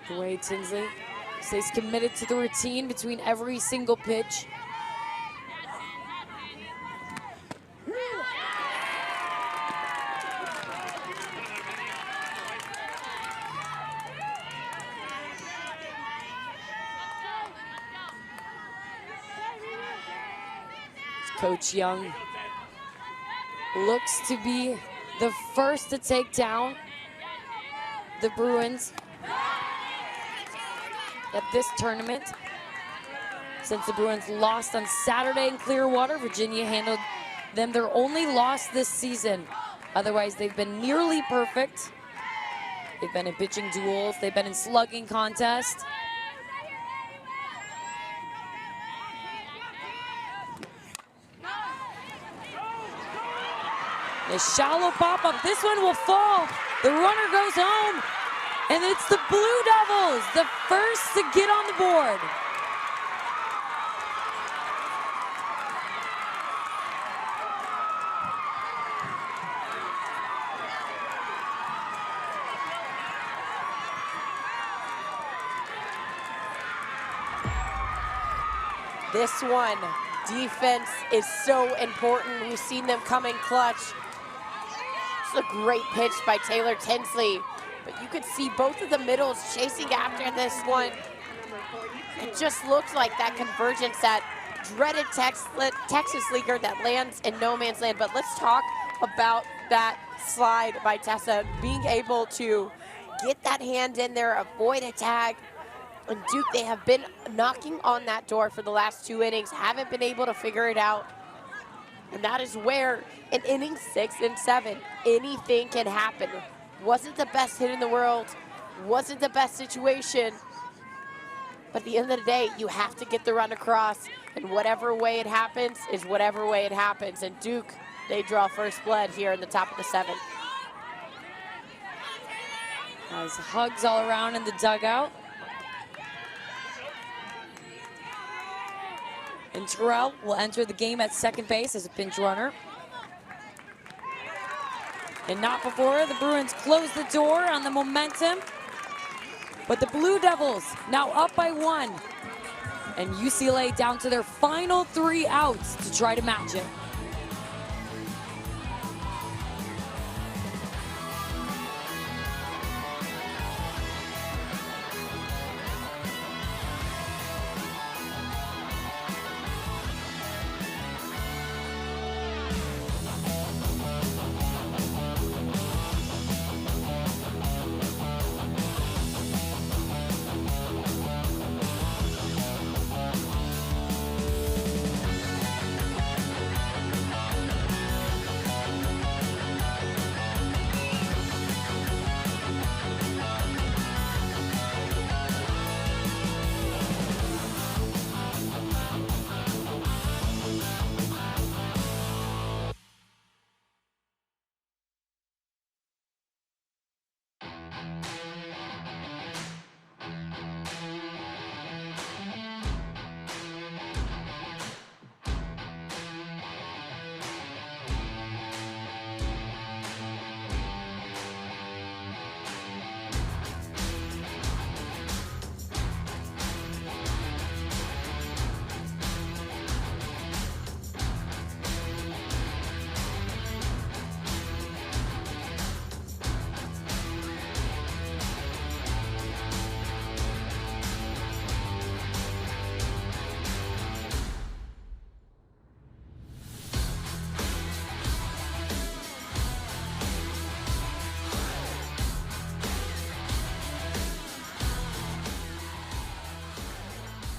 The way Tinsley stays committed to the routine between every single pitch. Coach Young looks to be the first to take down the Bruins at this tournament. Since the Bruins lost on Saturday in Clearwater, Virginia handled them their only loss this season. Otherwise, they've been nearly perfect. They've been in pitching duels. They've been in slugging contests. A shallow pop-up. This one will fall. The runner goes home. And it's the Blue Devils, the first to get on the board. This one, defense is so important. We've seen them come in clutch. It's a great pitch by Taylor Tinsley. But you could see both of the middles chasing after this one. It just looks like that convergence, that dreaded Texas leaguer that lands in no man's land. But let's talk about that slide by Tessa, being able to get that hand in there, avoid a tag. And Duke, they have been knocking on that door for the last 2 innings, haven't been able to figure it out. And that is where in innings 6 and 7, anything can happen. Wasn't the best hit in the world, wasn't the best situation, but at the end of the day, you have to get the run across, and whatever way it happens is whatever way it happens. And Duke, they draw first blood here in the top of the 7th. As hugs all around in the dugout. And Terrell will enter the game at second base as a pinch runner. And not before the Bruins close the door on the momentum. But the Blue Devils now up by 1. And UCLA down to their final 3 outs to try to match it.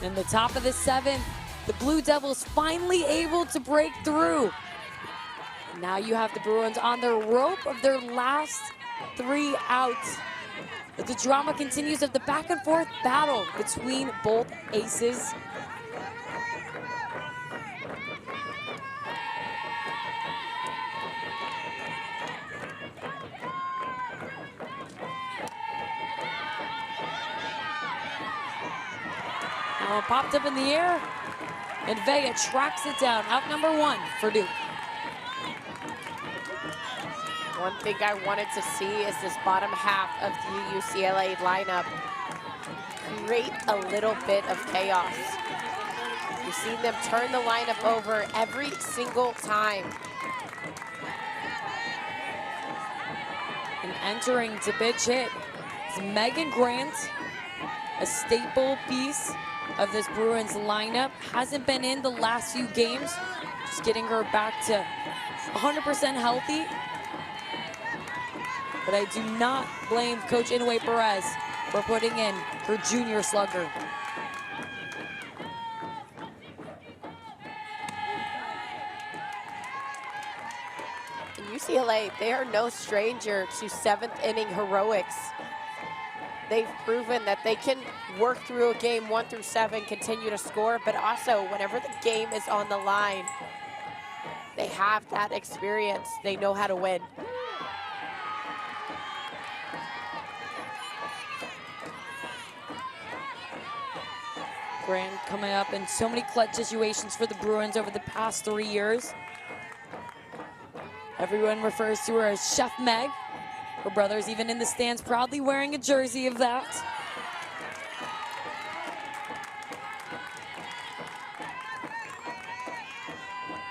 In the top of the 7th, the Blue Devils finally able to break through. And now you have the Bruins on the rope of their last 3 outs. But the drama continues of the back and forth battle between both aces. Now it popped up in the air, and Vega tracks it down. Out number 1 for Duke. One thing I wanted to see is this bottom half of the UCLA lineup create a little bit of chaos. You've seen them turn the lineup over every single time. And entering to pitch hit is Megan Grant, a staple piece of this Bruins lineup. Hasn't been in the last few games, just getting her back to 100% healthy. But I do not blame Coach Inouye Perez for putting in her junior slugger. In UCLA, they are no stranger to 7th inning heroics. They've proven that they can work through a game 1 through 7, continue to score, but also whenever the game is on the line, they have that experience. They know how to win. Grant coming up in so many clutch situations for the Bruins over the past 3 years. Everyone refers to her as Chef Meg. Her brother's even in the stands proudly wearing a jersey of that.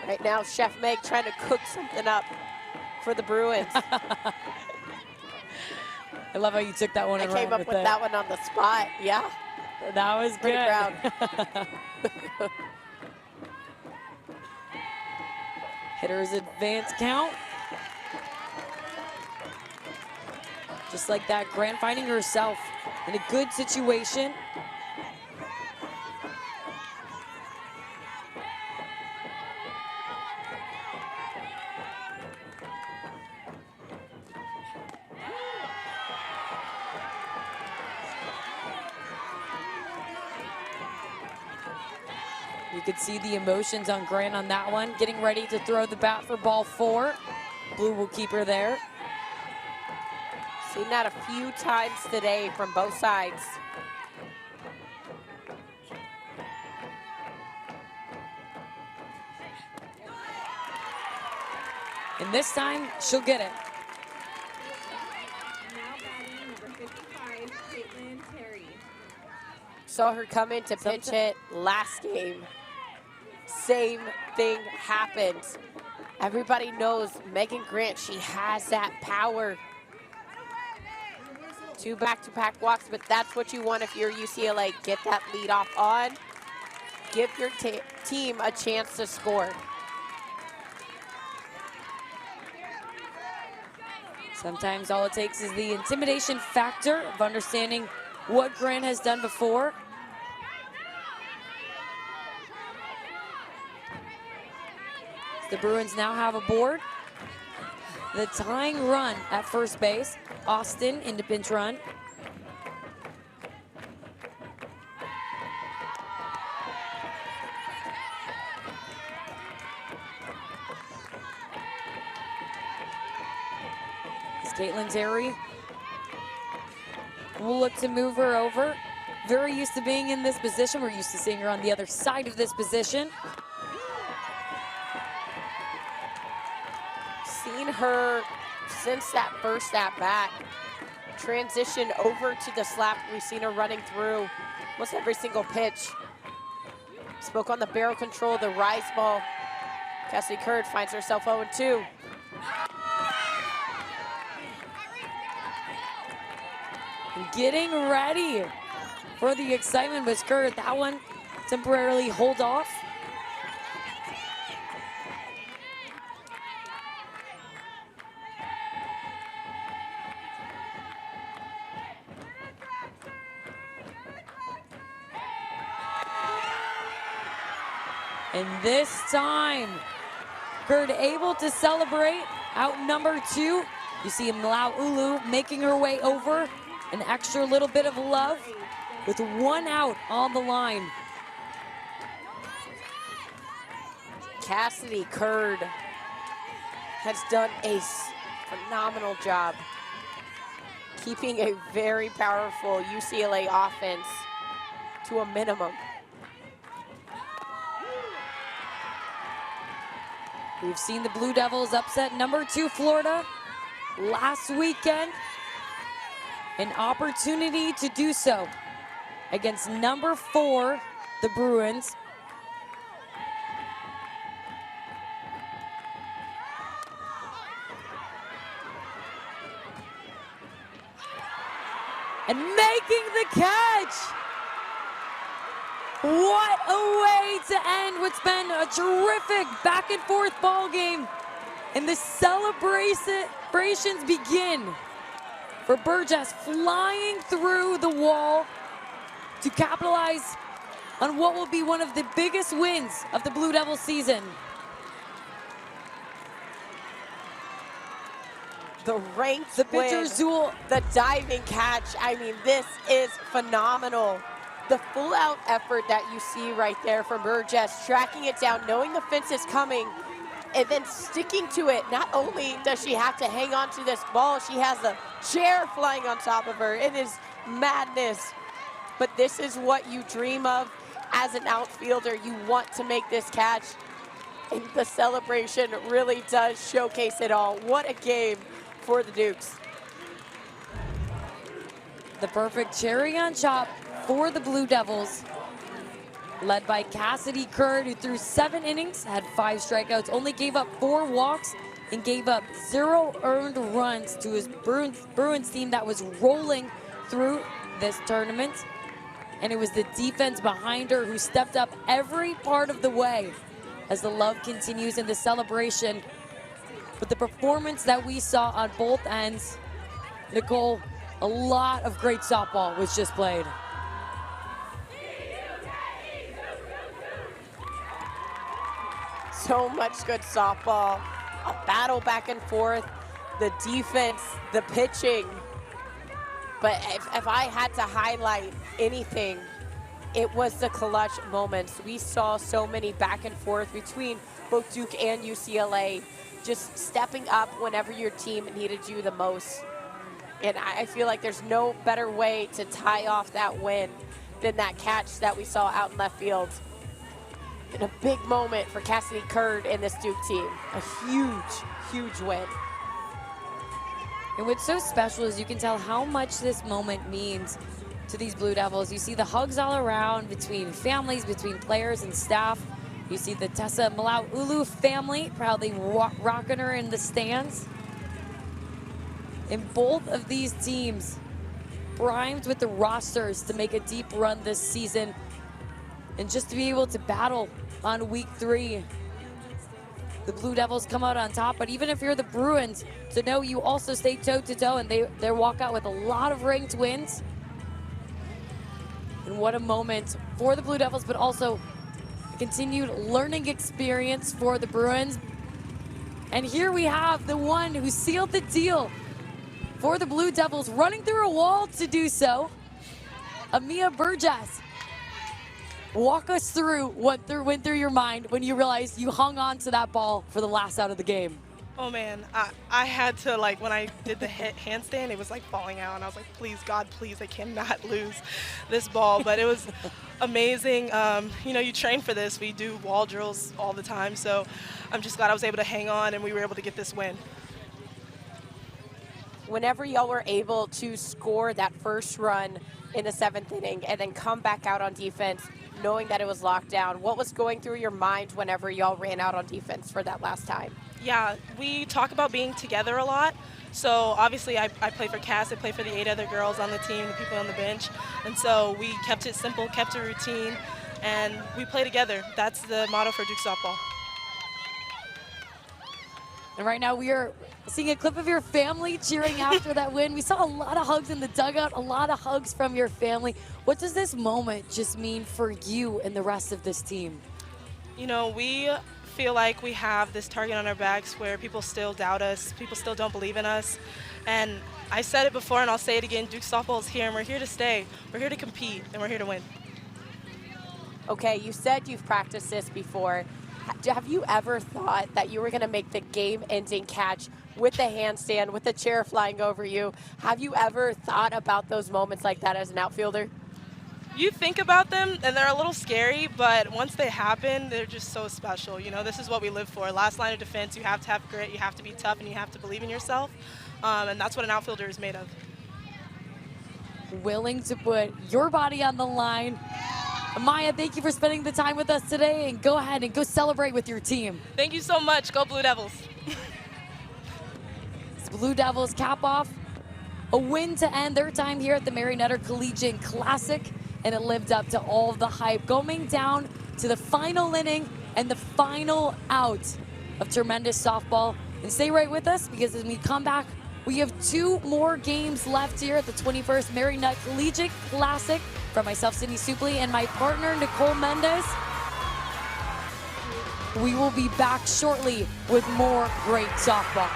Right now, Chef Meg trying to cook something up for the Bruins. I love how you took that one I and came ran up with that one on the spot, yeah. That was Pretty good. proud. Hitter's advance count. Just like that, Grant finding herself in a good situation. You could see the emotions on Grant on that one, getting ready to throw the bat for ball 4. Blue will keep her there. Seen that a few times today from both sides. And this time, she'll get it. Now batting number 55, Caitlin Terry. Saw her come in to pinch hit last game. Same thing happened. Everybody knows Megan Grant, she has that power. 2 back-to-back walks, but that's what you want if you're UCLA. Get that lead off on. Give your team a chance to score. Sometimes all it takes is the intimidation factor of understanding what Grant has done before. The Bruins now have a board. The tying run at first base. Austin into pinch run. It's Caitlin Terry. We'll look to move her over. Very used to being in this position. We're used to seeing her on the other side of this position. Seen her since that first at bat. Transition over to the slap. We've seen her running through almost every single pitch. Spoke on the barrel control, the rise ball. Cassidy Curd finds herself 0-2. Getting ready for the excitement was Curd. That one temporarily hold off. And this time, Curd able to celebrate out number 2. You see Mlau Ulu making her way over. An extra little bit of love with 1 out on the line. Cassidy Curd has done a phenomenal job keeping a very powerful UCLA offense to a minimum. We've seen the Blue Devils upset number 2 Florida last weekend. An opportunity to do so against number 4, the Bruins. And making the catch. What a way to end what's been a terrific back and forth ball game. And the celebrations begin for Burgess flying through the wall to capitalize on what will be one of the biggest wins of the Blue Devils season. The ranked The pitcher's duel. The diving catch. I mean, this is phenomenal. The full out effort that you see right there from Burgess, tracking it down, knowing the fence is coming, and then sticking to it. Not only does she have to hang on to this ball, she has a chair flying on top of her. It is madness. But this is what you dream of as an outfielder. You want to make this catch. And the celebration really does showcase it all. What a game for the Dukes. The perfect cherry on top for the Blue Devils, led by Cassidy Curd, who threw 7 innings, had 5 strikeouts, only gave up 4 walks, and gave up 0 earned runs to his Bruins team that was rolling through this tournament. And it was the defense behind her who stepped up every part of the way as the love continues in the celebration. But the performance that we saw on both ends, Nicole, a lot of great softball was just played. So much good softball, a battle back and forth, the defense, the pitching. But if I had to highlight anything, it was the clutch moments. We saw so many back and forth between both Duke and UCLA, just stepping up whenever your team needed you the most. And I feel like there's no better way to tie off that win than that catch that we saw out in left field. And a big moment for Cassidy Curd and this Duke team. A huge, huge win. And what's so special is you can tell how much this moment means to these Blue Devils. You see the hugs all around between families, between players and staff. You see the Tessa Malau-Ulu family proudly rocking her in the stands. And both of these teams primed with the rosters to make a deep run this season and just to be able to battle on week 3. The Blue Devils come out on top, but even if you're the Bruins, to know you also stay toe-to-toe, and they walk out with a lot of ranked wins. And what a moment for the Blue Devils, but also a continued learning experience for the Bruins. And here we have the one who sealed the deal for the Blue Devils, running through a wall to do so, Amia Burgess. Walk us through what went through your mind when you realized you hung on to that ball for the last out of the game. Oh man, I had to, like, when I did the handstand, it was like falling out, and I was like, please, God, please, I cannot lose this ball. But it was amazing. You know, you train for this. We do wall drills all the time, so I'm just glad I was able to hang on and we were able to get this win. Whenever y'all were able to score that first run in the 7th inning and then come back out on defense, knowing that it was locked down, what was going through your mind whenever y'all ran out on defense for that last time? Yeah, we talk about being together a lot. So obviously I play for Cass, I play for the 8 other girls on the team, the people on the bench. And so we kept it simple, kept it routine, and we play together. That's the motto for Duke Softball. And right now we are seeing a clip of your family cheering after that win. We saw a lot of hugs in the dugout, a lot of hugs from your family. What does this moment just mean for you and the rest of this team? You know, we feel like we have this target on our backs where people still doubt us, people still don't believe in us. And I said it before and I'll say it again, Duke Softball is here and we're here to stay. We're here to compete and we're here to win. Okay, you said you've practiced this before. Have you ever thought that you were going to make the game-ending catch with the handstand, with the chair flying over you? Have you ever thought about those moments like that as an outfielder? You think about them, and they're a little scary, but once they happen, they're just so special. You know, this is what we live for. Last line of defense, you have to have grit, you have to be tough, and you have to believe in yourself. And that's what an outfielder is made of. Willing to put your body on the line. Maya, thank you for spending the time with us today, and go ahead and go celebrate with your team. Thank you so much. Go Blue Devils. Blue Devils cap off a win to end their time here at the Mary Nutter Collegiate Classic, and it lived up to all of the hype, going down to the final inning and the final out of tremendous softball. And stay right with us, because as we come back, we have 2 more games left here at the 21st Mary Nutt Collegiate Classic. From myself, Sydney Supley, and my partner, Nicole Mendez. We will be back shortly with more great softball.